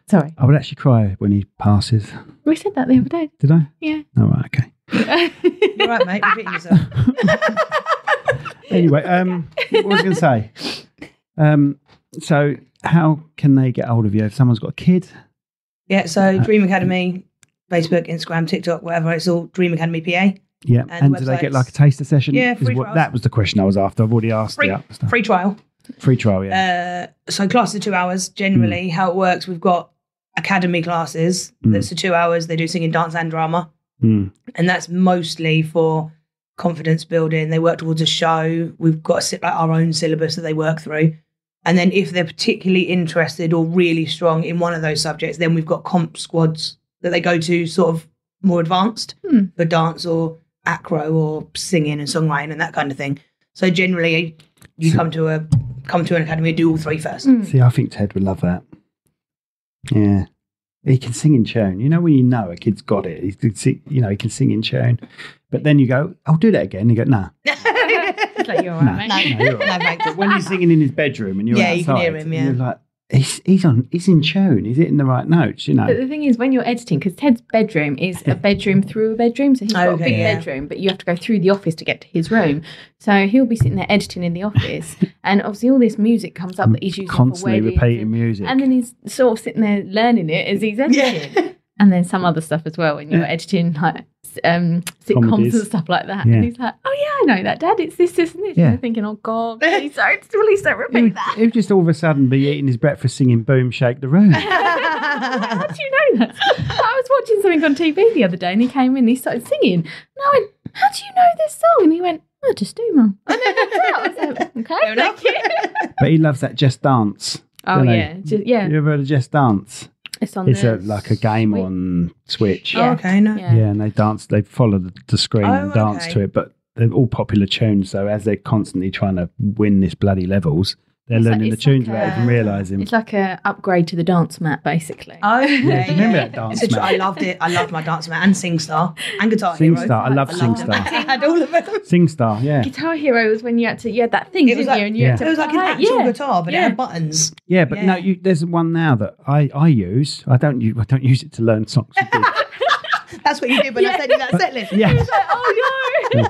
Sorry. I would actually cry when he passes. We said that the other day. Did I? Yeah. All right, okay. You're right, mate. Repeating yourself. Anyway, what was I going to say? So how can they get hold of you if someone's got a kid? Yeah, so Dream Academy, Facebook, Instagram, TikTok, whatever, it's all Dream Academy PA. Yeah, and do they get like a taster session? Yeah, free trials. That was the question I was after. I've already asked free trial. Free trial, yeah. So classes are 2 hours. Generally, how it works, we've got academy classes. That's the 2 hours. They do singing, dance and drama. And that's mostly for confidence building. They work towards a show. We've got our own syllabus that they work through. And then if they're particularly interested or really strong in one of those subjects, then we've got comp squads that they go to sort of more advanced for dance or acro or singing and songwriting and that kind of thing. So generally you come to an academy and do all 3 first. See, I think Ted would love that. Yeah. He can sing in tune. When you know a kid's got it, he can sing in tune. But then you go, I'll do that again. You go, nah. He's like, you're all right, mate. No, you're all right. No, thanks. But when he's singing in his bedroom and you're outside, you can hear him, you're like, he's in tune. He's hitting the right notes, you know. But the thing is, when you're editing, because Ted's bedroom is a bedroom through a bedroom, so he's got a big bedroom, but you have to go through the office to get to his room. So he'll be sitting there editing in the office, and obviously all this music comes up that he's using constantly for weddings repeating music, and then he's sort of sitting there learning it as he's editing. Yeah. And then some other stuff as well when you're editing like sitcoms Comedies. and stuff like that. Yeah. And he's like, oh yeah, I know that, Dad. It's this, and this. Yeah. And you're thinking, oh God, please don't repeat that. He would just all of a sudden be eating his breakfast singing Boom Shake the Room. How do you know that? I was watching something on TV the other day and he came in and he started singing. And I went, how do you know this song? And he went, I just do, Mum. And then I was like, okay, thank you. But he loves that Just Dance. Oh, don't he? yeah. Yeah. You ever heard of Just Dance? It's on It's the like a game Switch. on Switch. Yeah. Oh, okay, no. Yeah. Yeah, and they follow the screen and dance okay. to it, but they're all popular tunes. So as they're constantly trying to win this bloody levels, they're learning the it's tunes like without even realising. It's like a upgrade to the dance mat, basically. Oh, Yeah, do you remember that dance mat? I loved it. I loved my dance mat and SingStar and Guitar Hero. SingStar, I love SingStar. I had all of them. SingStar, yeah. Guitar Hero was when you had that thing, It was didn't like, you? And you had to it was like an play. actual Yeah. guitar, but it Yeah. had buttons. Yeah, but Yeah. no, there's one now that I use. I don't use it to learn songs. That's what you did when I sent you that set list. Yeah. Oh no!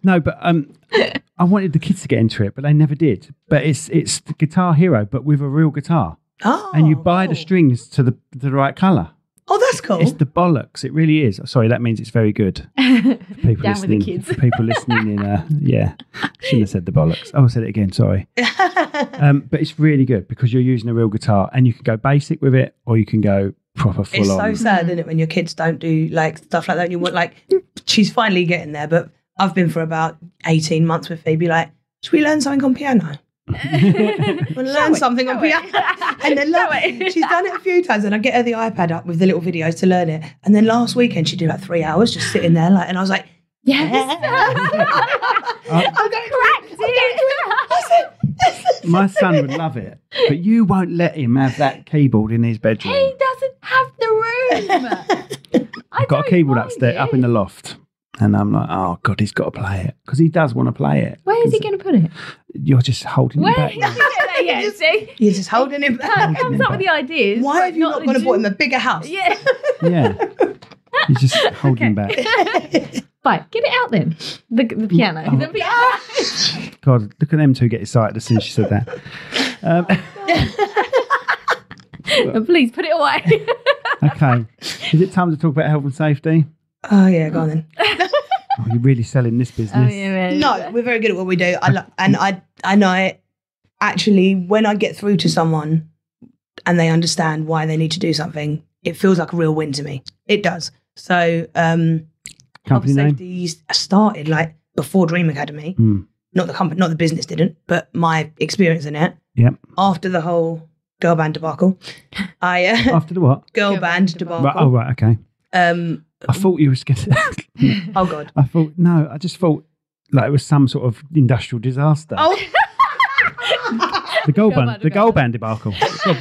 No, but I wanted the kids to get into it, but they never did. But it's the Guitar Hero, but with a real guitar, Oh, and you buy the strings to the right colour. Oh, that's cool. It's the bollocks. It really is. Sorry, that means it's very good. For people Down with listening, the kids. For people listening in, yeah, shouldn't have said the bollocks. Oh, I said it again. Sorry. But it's really good because you're using a real guitar, and you can go basic with it, or you can go proper full It's on. so sad, isn't it, when your kids don't do like stuff like that? And you want she's finally getting there, but I've been for about 18 months with Phoebe. Like, should we learn something on piano? We'll learn something on piano. And then she's done it a few times, and I get her the iPad up with the little videos to learn it. And then last weekend she did like 3 hours just sitting there, and I was like, Yes. I'm going My son would love it, but you won't let him have that keyboard in his bedroom. He doesn't have the room. I've got a keyboard upstairs, up in the loft, and I'm like, oh God, he's got to play it because he does want to play it. Where is he going to put it? You're just holding Where him back. is he going to get that? See? You're just holding him back. Comes up with the ideas. Why have you not gone and bought him a bigger house? Yeah. Yeah, you're just holding him back. Right, get it out then. The piano. Oh. The piano. God, look at them two get excited as soon as she said that. Please put it away. Okay, is it time to talk about health and safety? Oh, yeah, go on then. Oh, you're really selling this business. No, we're very good at what we do. I actually, when I get through to someone and they understand why they need to do something, it feels like a real win to me. It does. So, Company name? safety started like before Dream Academy. Not the company, not the business didn't, but my experience in it. Yep. After the whole girl band debacle, After the what? girl band debacle. Right, oh, right, okay. I thought you were scared. Oh God. I just thought like it was some sort of industrial disaster. Oh. The gold band debacle. God,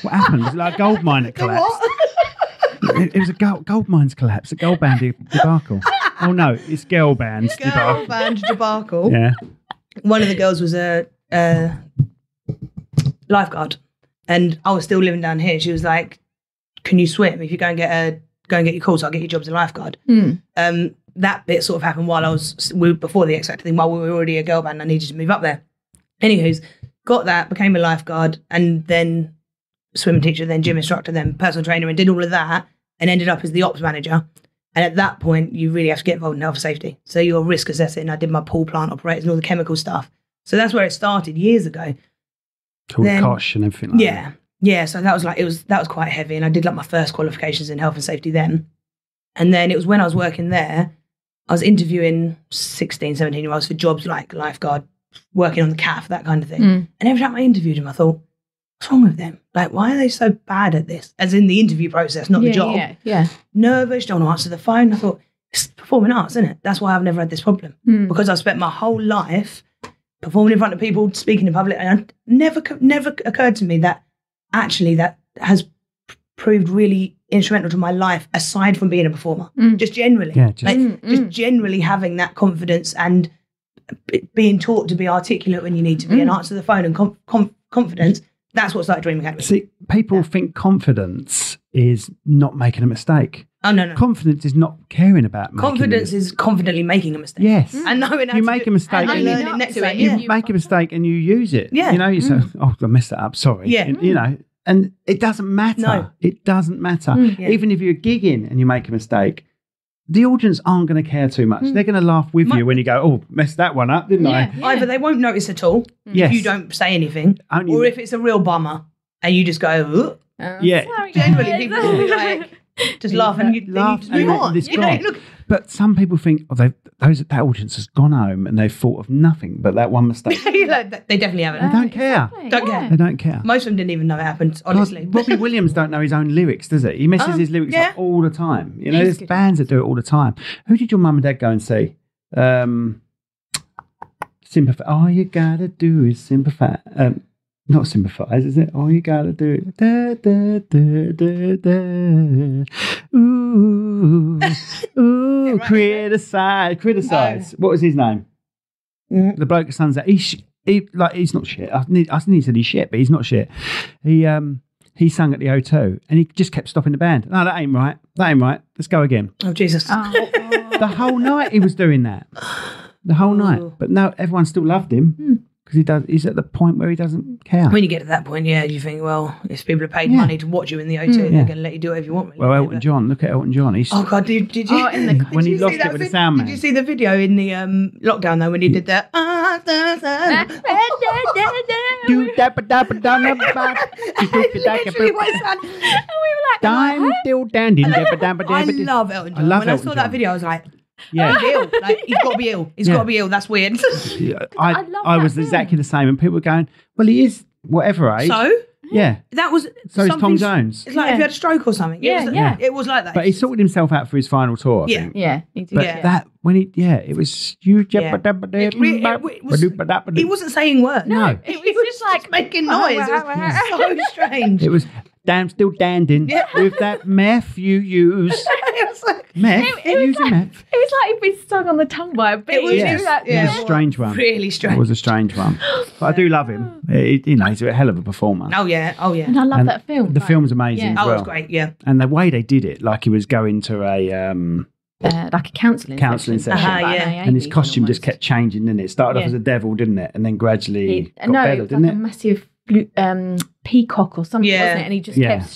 what happened? Was it like a gold mine that collapsed? It was a gold mine's collapse, a gold band debacle. Oh no, it's girl band's Girl debacle. band debacle. Yeah. One of the girls was a lifeguard, and I was still living down here. She was like, "Can you swim? If you go and get your course, I'll get you jobs as a lifeguard." That bit sort of happened while before the X Factor thing. While we were already a girl band, I needed to move up there. Anywho's, got that, became a lifeguard, and then swim teacher, then gym instructor, then personal trainer, and did all of that, and ended up as the ops manager. And at that point, you really have to get involved in health and safety. So you're risk assessing. I did my pool plant operators and all the chemical stuff. So that's where it started years ago. Called Kosh and everything like that. Yeah. So that was quite heavy. And I did like my first qualifications in health and safety then. And then it was when I was working there, I was interviewing 16, 17-year-olds for jobs like lifeguard, working on the CAF, that kind of thing. And every time I interviewed them, I thought, what's wrong with them? Like, why are they so bad at this? As in the interview process, not the job. Yeah. Nervous, don't want to answer the phone. I thought, it's performing arts, isn't it? That's why I've never had this problem. Because I've spent my whole life performing in front of people, speaking in public, and it never occurred to me that actually that has proved really instrumental to my life, aside from being a performer. Just generally. Yeah, just generally having that confidence and being taught to be articulate when you need to be and answer the phone and confidence. That's what started Dream Academy. See, people think confidence is not making a mistake. Oh, no. Confidence is not caring about making Confidence is confidently making a mistake. Yes. And knowing how You to make do- a mistake and and learn you- it next to time. it. You Yeah. make a mistake and you use it. Yeah. You know, you say, oh, I messed that up, sorry. Yeah. And, you know, and it doesn't matter. No. It doesn't matter. Yeah. Even if you're gigging and you make a mistake, the audience aren't going to care too much. They're going to laugh with you when you go, oh, messed that one up, didn't I? Either they won't notice at all Yes. if you don't say anything, Only- or if it's a real bummer and you just go, Yeah. generally people will be like, just laugh and you Laugh just and move then on. it's You know, gone. look, But some people think, oh, that audience has gone home and they've thought of nothing but that one mistake. they definitely haven't. They don't care. Don't care. They don't care. Most of them didn't even know it happened, honestly. Robbie Williams don't know his own lyrics, does he? He messes his lyrics yeah. up all the time. You know, He's there's good. bands that do it all the time. Who did your mum and dad go and see? Sympathize. All you gotta do is sympathize. Not sympathize, is it? All you gotta do is da da da da da. Ooh, criticize. What was his name? The bloke that sings that. He's not shit. I need said he's shit, but he's not shit. He sung at the O2 and he just kept stopping the band. No, that ain't right. Let's go again. Oh, Jesus. The whole night he was doing that. The whole night. But no, everyone still loved him because he's at the point where he doesn't care. When you get to that point, yeah, you think, well, if people are paid money to watch you in the O2, they're going to let you do whatever you want. Really, Well, Elton John, look at Elton John. He's Oh, God, did you? Oh, in the- when did he you lost see it that with the vid- sound man. Did you see the video in the lockdown, though, when he did that? Do dabba dabba dabba Literally what it sounded. Dime dill dandy dabba dabba I dabba. love Elton John. I love when Elton I saw that John. video, I was like, Yeah. he's ill. Like, he's got to be ill. He's got to be ill. That's weird. I love I that was film. exactly the same, and people were going, "Well, he is whatever age." So, yeah, that was so is Tom something- Jones, It's like if you had a stroke or something. Yeah, It was like that. but he sorted himself out for his final tour. I Yeah. think. Yeah, he did. But Yeah. that when it was you. Yeah. He wasn't saying words. No. He was just like making noise. It was so strange. It was damn still danding with that meth you use. It was like, Meth, you using meth. It was like he'd been stung on the tongue by a bee. It was He just- like, It was a strange one. really It strange. was a strange one, but I do love him. He's a hell of a performer. Oh, yeah. And I love And that film. The film's amazing Yeah. as Oh, it well. was great. Yeah. And the way they did it, like he was going to a Like a counselling Counselling session. like Yeah. an and his AA costume just almost. kept changing, didn't it? It started off Yeah. as a devil, didn't it? And then gradually got no, better, it was didn't like a it? massive peacock or something, Yeah. wasn't it? And he just Yeah. kept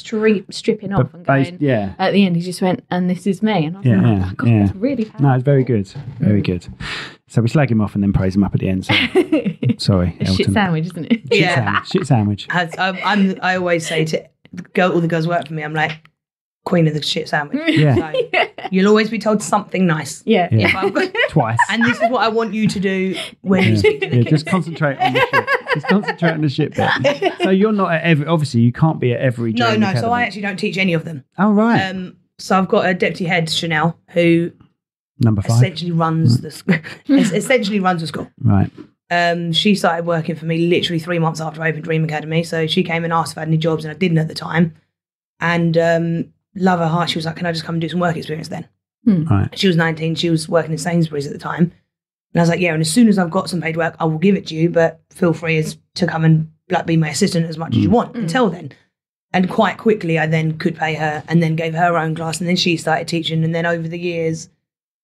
stripping off and going. yeah. At the end, he just went, and this is me. And I was Yeah, like, yeah, oh, God, yeah. that's really powerful. No, it's very good. Very good. So we slag him off and then praise him up at the end. So, sorry, a Elton. shit sandwich, isn't it? Yeah. Shit sandwich. I always say to all the girls who work for me, I'm like, queen of the shit sandwich. Yeah. So, you'll always be told something nice. Yeah. Yeah. If I've got- Twice. and this is what I want you to do when you speak to the Yeah, kids. just concentrate on the shit. Just concentrate on the shit bit. So you're not at every, obviously you can't be at every No, Dream so I Academy. actually don't teach any of them. Oh, right. So I've got a deputy head, Chanel, who Number 5. essentially runs the school. Right. She started working for me literally 3 months after I opened Dream Academy. So she came and asked if I had any jobs, and I didn't at the time. And love her heart, she was like, "Can I just come and do some work experience then?" Right. She was 19. She was working in Sainsbury's at the time. And I was like, "Yeah, and as soon as I've got some paid work, I will give it to you, but feel free to come and be my assistant as much as you want until then." And quite quickly, I then could pay her and then gave her her own class. And then she started teaching. And then over the years,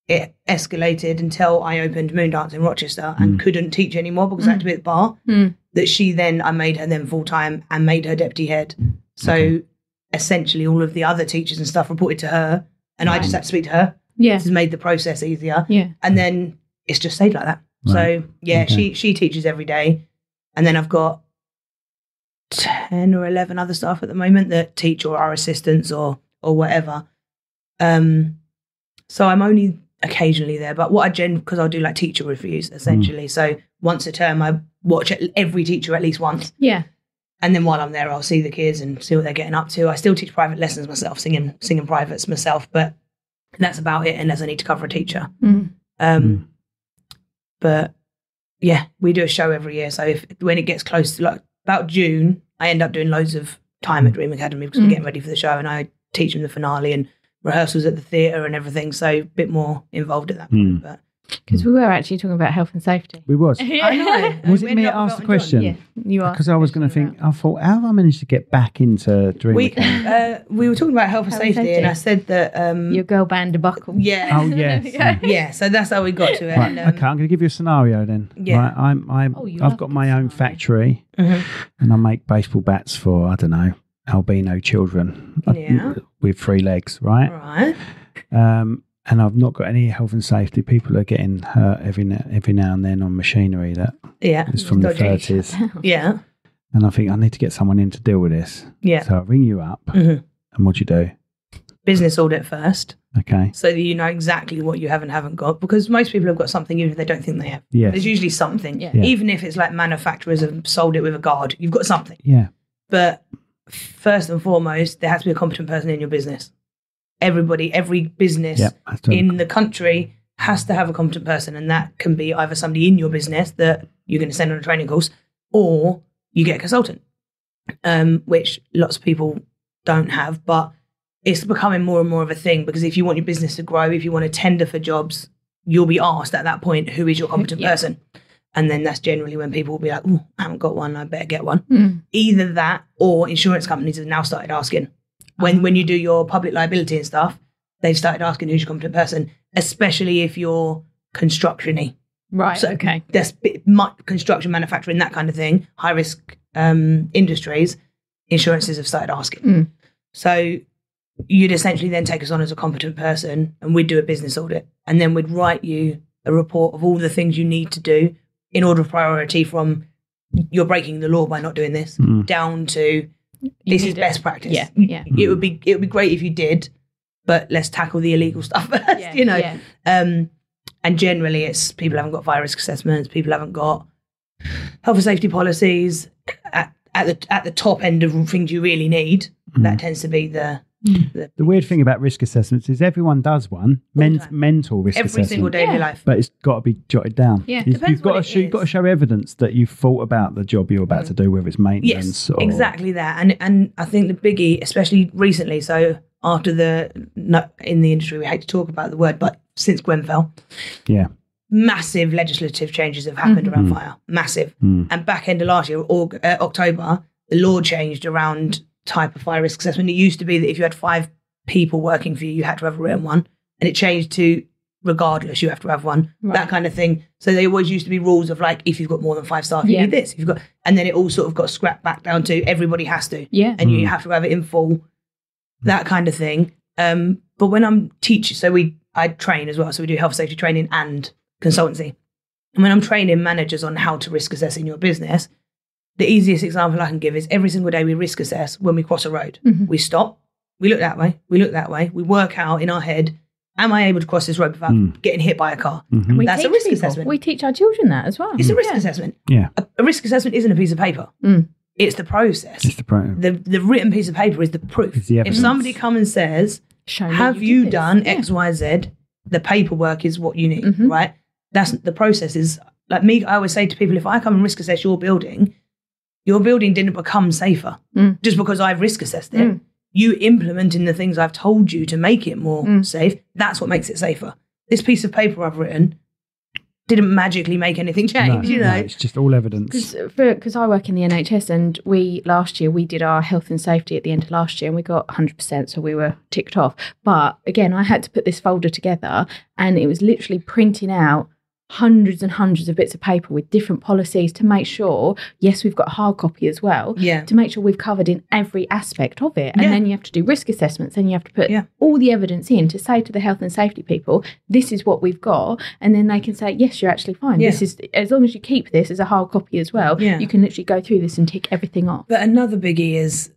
it escalated until I opened Moondance in Rochester and couldn't teach anymore because I had to be at the bar. That I made her then full-time and made her deputy head. So essentially all of the other teachers and stuff reported to her and I just had to speak to her. Yeah. This has made the process easier. Yeah. And then it's just stayed like that. Right. So yeah, Okay. she teaches every day. And then I've got 10 or 11 other staff at the moment that teach or are assistants or whatever. So I'm only occasionally there, but because I'll do like teacher reviews essentially. So once a term, I watch every teacher at least once. Yeah. And then while I'm there, I'll see the kids and see what they're getting up to. I still teach private lessons myself, singing privates myself, but that's about it unless I need to cover a teacher. But yeah, we do a show every year. So when it gets close to like about June, I end up doing loads of time at Dream Academy because we're getting ready for the show and I teach them the finale and rehearsals at the theatre and everything. So a bit more involved at that point. But Because we were actually talking about health and safety. We was. I know. Was it me that asked the question? Yeah, you are. Because I was going to think, I thought, how have I managed to get back into doing we were talking about health and safety, and I said that your girl band debacle. Yeah. Oh yes. Yeah. So that's how we got to it. Right, And, okay, I'm going to give you a scenario then. Yeah. Right, I've got my own factory, and I make baseball bats for, I don't know, albino children with 3 legs, right? Right. And I've not got any health and safety. People are getting hurt every now and then on machinery that is from the 30s. Yeah. And I think I need to get someone in to deal with this. Yeah. So I ring you up, and what do you do? Business audit first. Okay. So that you know exactly what you have and haven't got, because most people have got something even if they don't think they have. Yes. There's usually something. Yeah. Even if it's like manufacturers have sold it with a guard, you've got something. Yeah. But first and foremost, there has to be a competent person in your business. Every business in the country has to have a competent person, and that can be either somebody in your business that you're going to send on a training course, or you get a consultant, which lots of people don't have, but it's becoming more and more of a thing, because if you want your business to grow, if you want to tender for jobs, you'll be asked at that point, who is your competent person? And then that's generally when people will be like, oh, I haven't got one, I better get one. Either that, or insurance companies have now started asking. When you do your public liability and stuff, they've started asking who's your competent person, especially if you're construction-y. Right, So okay. That's construction, manufacturing, that kind of thing, high-risk industries, insurances have started asking. So you'd essentially then take us on as a competent person, and we'd do a business audit, and then we'd write you a report of all the things you need to do in order of priority, from you're breaking the law by not doing this, down to this is best practice. Yeah. It would be great if you did, but let's tackle the illegal stuff first, you know. Yeah. And generally it's people haven't got fire risk assessments, people haven't got health and safety policies at the top end of things you really need. That tends to be the weird thing about risk assessments is everyone does one, mental risk every assessment. single day of your life. But it's got to be jotted down. Yeah. You've got to show evidence that you've thought about the job you're about to do, whether it's maintenance or... exactly that. And I think the biggie, especially recently, so after in the industry, we hate to talk about the word, but since Grenfell, massive legislative changes have happened around fire. Massive. And back end of last year, October, the law changed around type of fire risk assessment. It used to be that if you had 5 people working for you, you had to have a written one, and it changed to regardless, you have to have one, that kind of thing. So they always used to be rules of like, if you've got more than 5 staff, you need this. If you've got, and then it all sort of got scrapped back down to everybody has to, and you have to have it in full, that kind of thing. But when I'm teaching, I train as well, so we do health safety training and consultancy. And when I'm training managers on how to risk assess in your business, the easiest example I can give is every single day we risk assess when we cross a road. We stop, we look that way, we work out in our head, am I able to cross this road without getting hit by a car? That's a risk assessment. We teach our children that as well. It's a risk assessment. Yeah. A risk assessment isn't a piece of paper. It's the process. It's the process. The written piece of paper is the proof. It's the evidence. If somebody comes and says, have you done X, Y, Z, the paperwork is what you need, right? That's the process. Is like me, I always say to people, if I come and risk assess your building didn't become safer just because I've risk assessed it. You implementing the things I've told you to make it more safe, that's what makes it safer. This piece of paper I've written didn't magically make anything change, you know. No, it's just all evidence. Because I work in the NHS, and last year we did our health and safety at the end of last year, and we got 100%, so we were ticked off. But again, I had to put this folder together, and it was literally printing out hundreds and hundreds of bits of paper with different policies to make sure, yes, we've got a hard copy as well, to make sure we've covered in every aspect of it. And then you have to do risk assessments, and you have to put all the evidence in to say to the health and safety people, this is what we've got, and then they can say, yes, you're actually fine. This is, as long as you keep this as a hard copy as well, you can literally go through this and tick everything off. But another biggie is,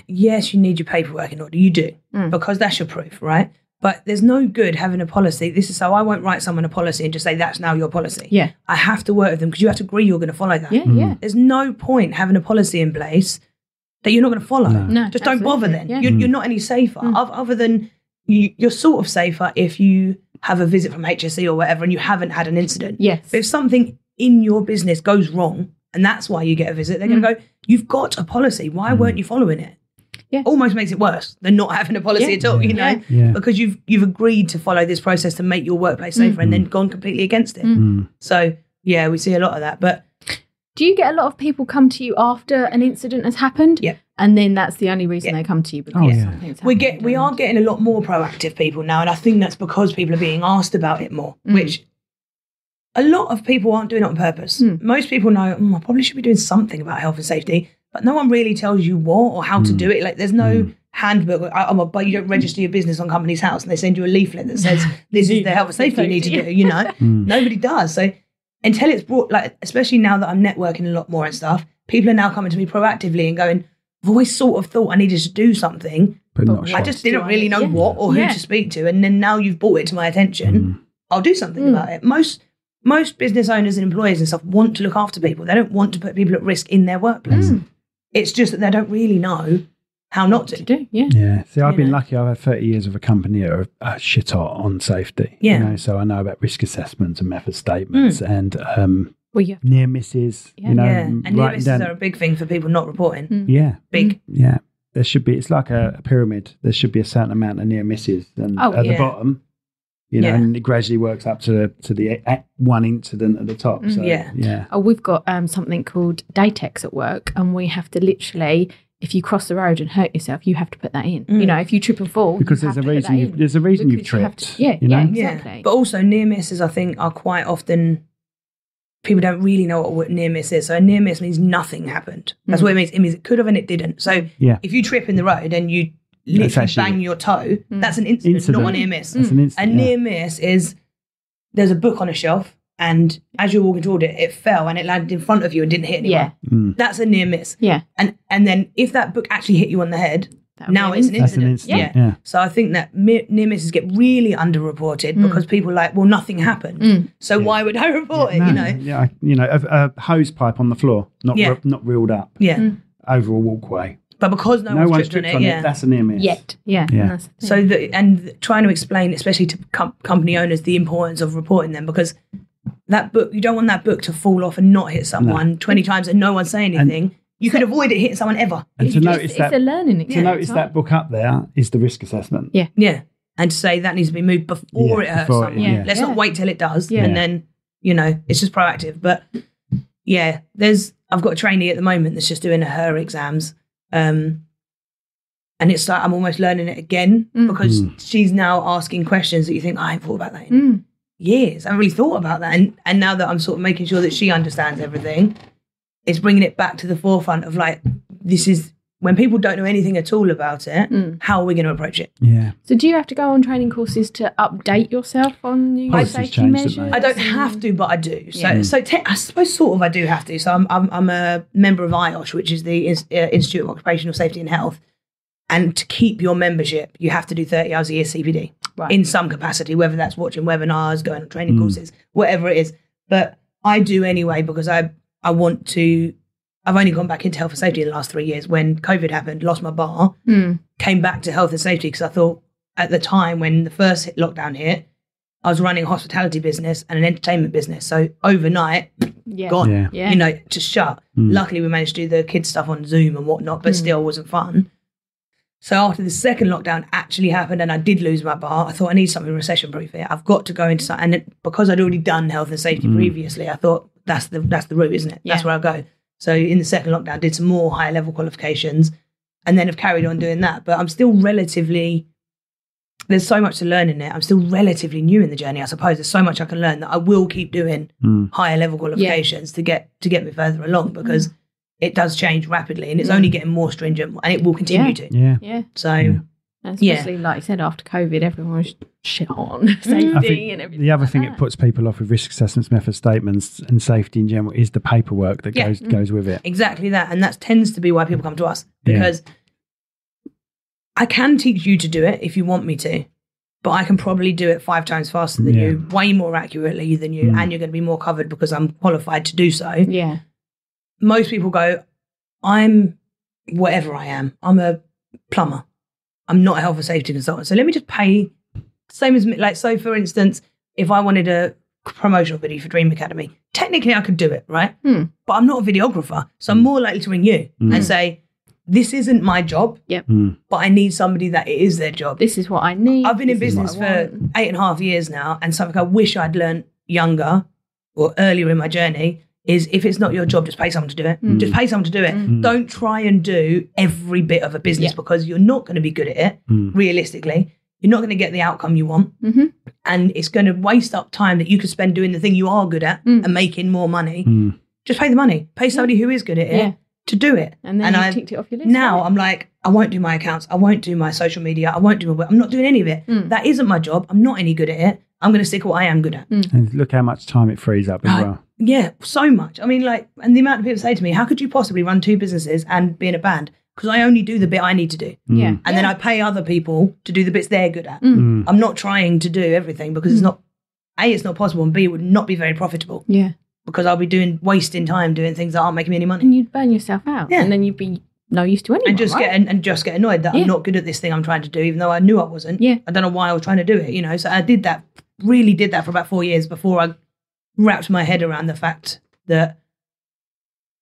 yes, you need your paperwork in order. You do, because that's your proof, right? But there's no good having a policy. This is so I won't write someone a policy and just say that's now your policy. Yeah. I have to work with them because you have to agree you're going to follow that. Yeah. There's no point having a policy in place that you're not going to follow. No, just don't bother then. Yeah. You're not any safer. Other than you're sort of safer if you have a visit from HSE or whatever and you haven't had an incident. Yes. But if something in your business goes wrong and that's why you get a visit, they're going to go, you've got a policy. Why weren't you following it? almost makes it worse than not having a policy at all, you know, because you've agreed to follow this process to make your workplace safer and then gone completely against it. So, yeah, we see a lot of that. But do you get a lot of people come to you after an incident has happened? Yeah. And then that's the only reason they come to you because something's happened. We are getting a lot more proactive people now, and I think that's because people are being asked about it more, which a lot of people aren't doing it on purpose. Most people know, I probably should be doing something about health and safety, but no one really tells you what or how to do it. Like, there's no handbook. But you don't register your business on Company's House and they send you a leaflet that says, this is the health and safety you need to do, you know? Nobody does. So until it's brought, like, especially now that I'm networking a lot more and stuff, people are now coming to me proactively and going, I've always sort of thought I needed to do something, but I just didn't really know what or who to speak to. And then now you've brought it to my attention, I'll do something about it. Most business owners and employers and stuff want to look after people. They don't want to put people at risk in their workplace. It's just that they don't really know how not to do. Yeah. See, I've been lucky. I've had 30 years of a company that are shit hot on safety. Yeah. You know, so I know about risk assessments and method statements and near misses. You know, and near misses are a big thing for people not reporting. Big. Yeah. There should be. It's like a pyramid. There should be a certain amount of near misses, and at the bottom, you know, and it gradually works up to the one incident at the top. So, Oh, we've got something called Daytex at work, and we have to literally, if you cross the road and hurt yourself, you have to put that in. You know, if you trip and fall, because there's a reason you've tripped. Exactly. But also near misses, I think, are quite often, people don't really know what near miss is. So a near miss means nothing happened. That's what it means. It means it could have and it didn't. So if you trip in the road and you literally bang your toe, that's an incident, not a near miss. That's an incident. A near miss is, there's a book on a shelf and as you're walking toward it, it fell and it landed in front of you and didn't hit anyone. That's a near miss. And then if that book actually hit you on the head, now it's an incident. So I think that near misses get really underreported because people are like, well, nothing happened. So why would I report it, you know? Yeah, you know, a hose pipe on the floor, not reeled up. Over a walkway. But because no one's tripped on it, that's a near miss. So trying to explain, especially to company owners, the importance of reporting them, because that book, you don't want that book to fall off and not hit someone 20 times and no one say anything. You could avoid it hitting someone ever. And to notice it's a learning experience. To notice that book up there is the risk assessment. And to say that needs to be moved before it hurts someone. Let's not wait till it does. And then, you know, it's just proactive. But I've got a trainee at the moment that's just doing her exams. And it's like I'm almost learning it again because she's now asking questions that you think, I ain't thought about that in years. I haven't really thought about that. And now that I'm sort of making sure that she understands everything, it's bringing it back to the forefront of like, this is when people don't know anything at all about it, how are we going to approach it? So do you have to go on training courses to update yourself on new safety measures? I don't have to, but I do. So I suppose sort of I do have to. So I'm a member of IOSH, which is the Institute of Occupational Safety and Health. And to keep your membership, you have to do 30 hours a year CPD in some capacity, whether that's watching webinars, going on training courses, whatever it is. But I do anyway because I want to. I've only gone back into health and safety in the last 3 years. When COVID happened, lost my bar, came back to health and safety because I thought at the time when the first lockdown hit, I was running a hospitality business and an entertainment business. So overnight, gone, you know, just shut. Luckily, we managed to do the kids stuff on Zoom and whatnot, but still wasn't fun. So after the second lockdown actually happened and I did lose my bar, I thought I need something recession-proof here. I've got to go into something. And because I'd already done health and safety previously, I thought that's the route, isn't it? That's where I'll go. So in the second lockdown, did some more higher level qualifications and then have carried on doing that. But I'm still relatively, there's so much to learn in it. I'm still relatively new in the journey, I suppose. There's so much I can learn that I will keep doing higher level qualifications to get me further along because it does change rapidly and it's only getting more stringent and it will continue to. So, especially like you said, after COVID, everyone was shit on safety and everything. The other thing it puts people off with risk assessments, method statements and safety in general is the paperwork that goes with it. Exactly that. And that tends to be why people come to us because I can teach you to do it if you want me to, but I can probably do it 5 times faster than you, way more accurately than you, and you're going to be more covered because I'm qualified to do so. Most people go, I'm whatever I am. I'm a plumber. I'm not a health and safety consultant. So let me just pay, same as, like, so for instance, if I wanted a promotional video for Dream Academy, technically I could do it, right? But I'm not a videographer. So I'm more likely to ring you and say, this isn't my job, but I need somebody that it is their job. This is what I need. I've been in business for 8.5 years now, and something I wish I'd learned younger or earlier in my journey is if it's not your job, just pay someone to do it. Just pay someone to do it. Don't try and do every bit of a business because you're not going to be good at it, realistically. You're not going to get the outcome you want. And it's going to waste up time that you could spend doing the thing you are good at and making more money. Just pay the money. Pay somebody who is good at it to do it. And then you ticked it off your list. Now I'm like, I won't do my accounts. I won't do my social media. I won't do my... I'm not doing any of it. That isn't my job. I'm not any good at it. I'm going to stick at what I am good at. And look how much time it frees up as well. Yeah, so much. I mean, like, and the amount of people say to me, how could you possibly run 2 businesses and be in a band? Because I only do the bit I need to do. Yeah. And then I pay other people to do the bits they're good at. I'm not trying to do everything because it's not, A, it's not possible, and B, it would not be very profitable. Yeah. Because I'll be wasting time doing things that aren't making me any money. And you'd burn yourself out. Yeah. And then you'd be no use to anyone, and just get annoyed that I'm not good at this thing I'm trying to do, even though I knew I wasn't. Yeah. I don't know why I was trying to do it, you know. So I did that, really did that for about 4 years before I wrapped my head around the fact that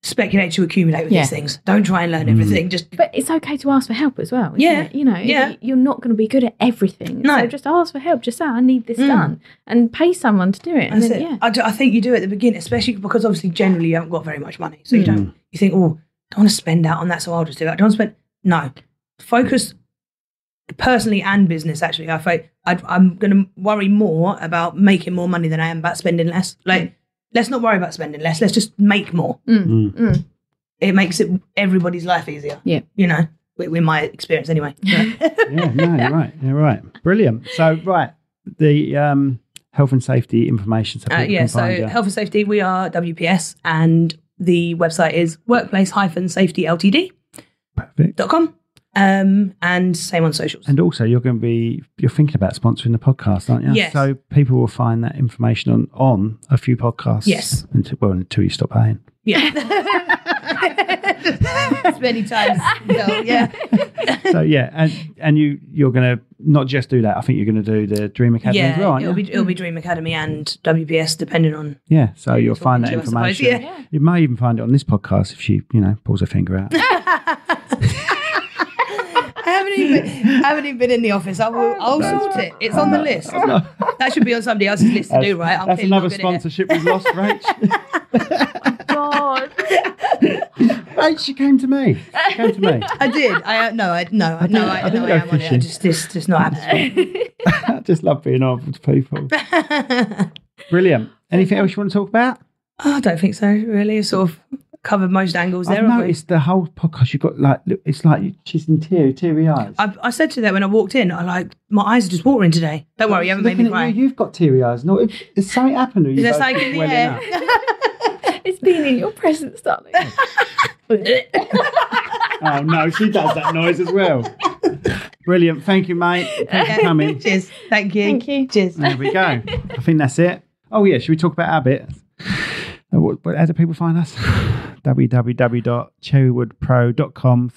speculate to accumulate with these things. Don't try and learn everything. But it's okay to ask for help as well. Isn't it? You know, you're not going to be good at everything. No. So just ask for help. Just say, I need this done, and pay someone to do it. And then, it. I think you do it at the beginning, especially because obviously generally you haven't got very much money. So you don't, you think, oh, I don't want to spend out on that, so I'll just do it. I don't want to spend, no. Focus personally and business, actually. I'm going to worry more about making more money than I am about spending less. Like, let's not worry about spending less. Let's just make more. It makes everybody's life easier. Yeah. You know, in my experience anyway. You're right. Brilliant. So, the health and safety information. So health and safety, we are WPS, and the website is workplace-safetyltd.com. And same on socials. And also, you're thinking about sponsoring the podcast, aren't you? Yes. So people will find that information on a few podcasts. Yes. Until you stop paying. Yeah. As many times. So and you're going to not just do that. I think you're going to do the Dream Academy as well. It'll be Dream Academy and WPS, depending on. Yeah. So you'll find that information. You may even find it on this podcast if she, pulls her finger out. I haven't even been in the office. I'll sort it. It's on the list. That should be on somebody else's list to do, right? That's another sponsorship we've lost, Rach. God. Rach, she came to me. I did. I know I am on it. It's just not happening. I just love being on with people. Brilliant. Anything else you want to talk about? I don't think so, really. Sort of covered most angles there. I've noticed the whole podcast, you've got it's like she's in teary eyes. I said to that when I walked in, my eyes are just watering today. Don't worry, you haven't made me cry. You've got teary eyes. No, is something happened? Is there something in the air? It's been in your presence, darling. Oh no, she does that noise as well. Brilliant. Thank you, mate. Thanks for coming. Cheers. Thank you. Thank you. Cheers. There we go. I think that's it. Oh yeah, should we talk about our bit? How do people find us? www.cherrywoodpro.com/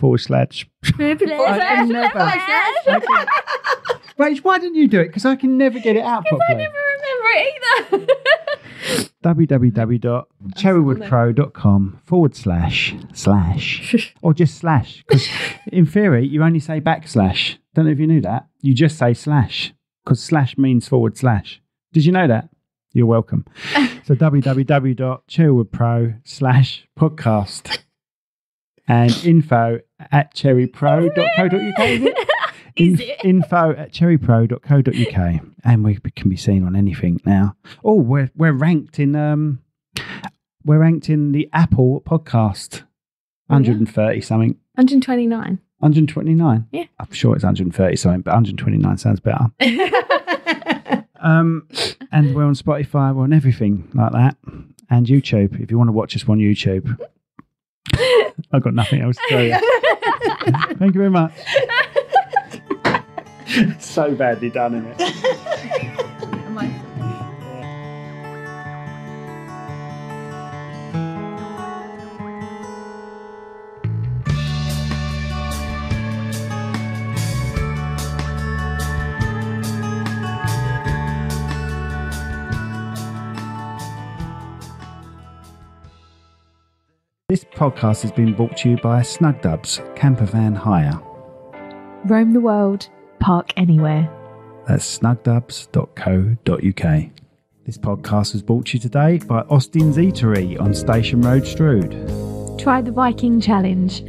Rach, why didn't you do it? Because I can never get it out properly. I never remember it either. www.cherrywoodpro.com / or just slash, because in theory you only say backslash. Don't know if you knew that. You just say slash, because slash means /. Did you know that? You're welcome. So www.cherrywoodpro / and info@cherrypro.co.uk. Is it? info@cherrypro.co.uk, and we can be seen on anything now. Oh, we're ranked in the Apple podcast 130 something. 129. 129. Yeah, I'm sure it's 130 something, but 129 sounds better. And we're on Spotify, we're on everything like that, and YouTube. If you want to watch us on YouTube, I've got nothing else to tell you. Thank you very much. So badly done, isn't it? This podcast has been brought to you by Snugdubs Camper Van Hire. Roam the world, park anywhere. That's snugdubs.co.uk. This podcast was brought to you today by Austin's Eatery on Station Road, Strood. Try the Viking Challenge.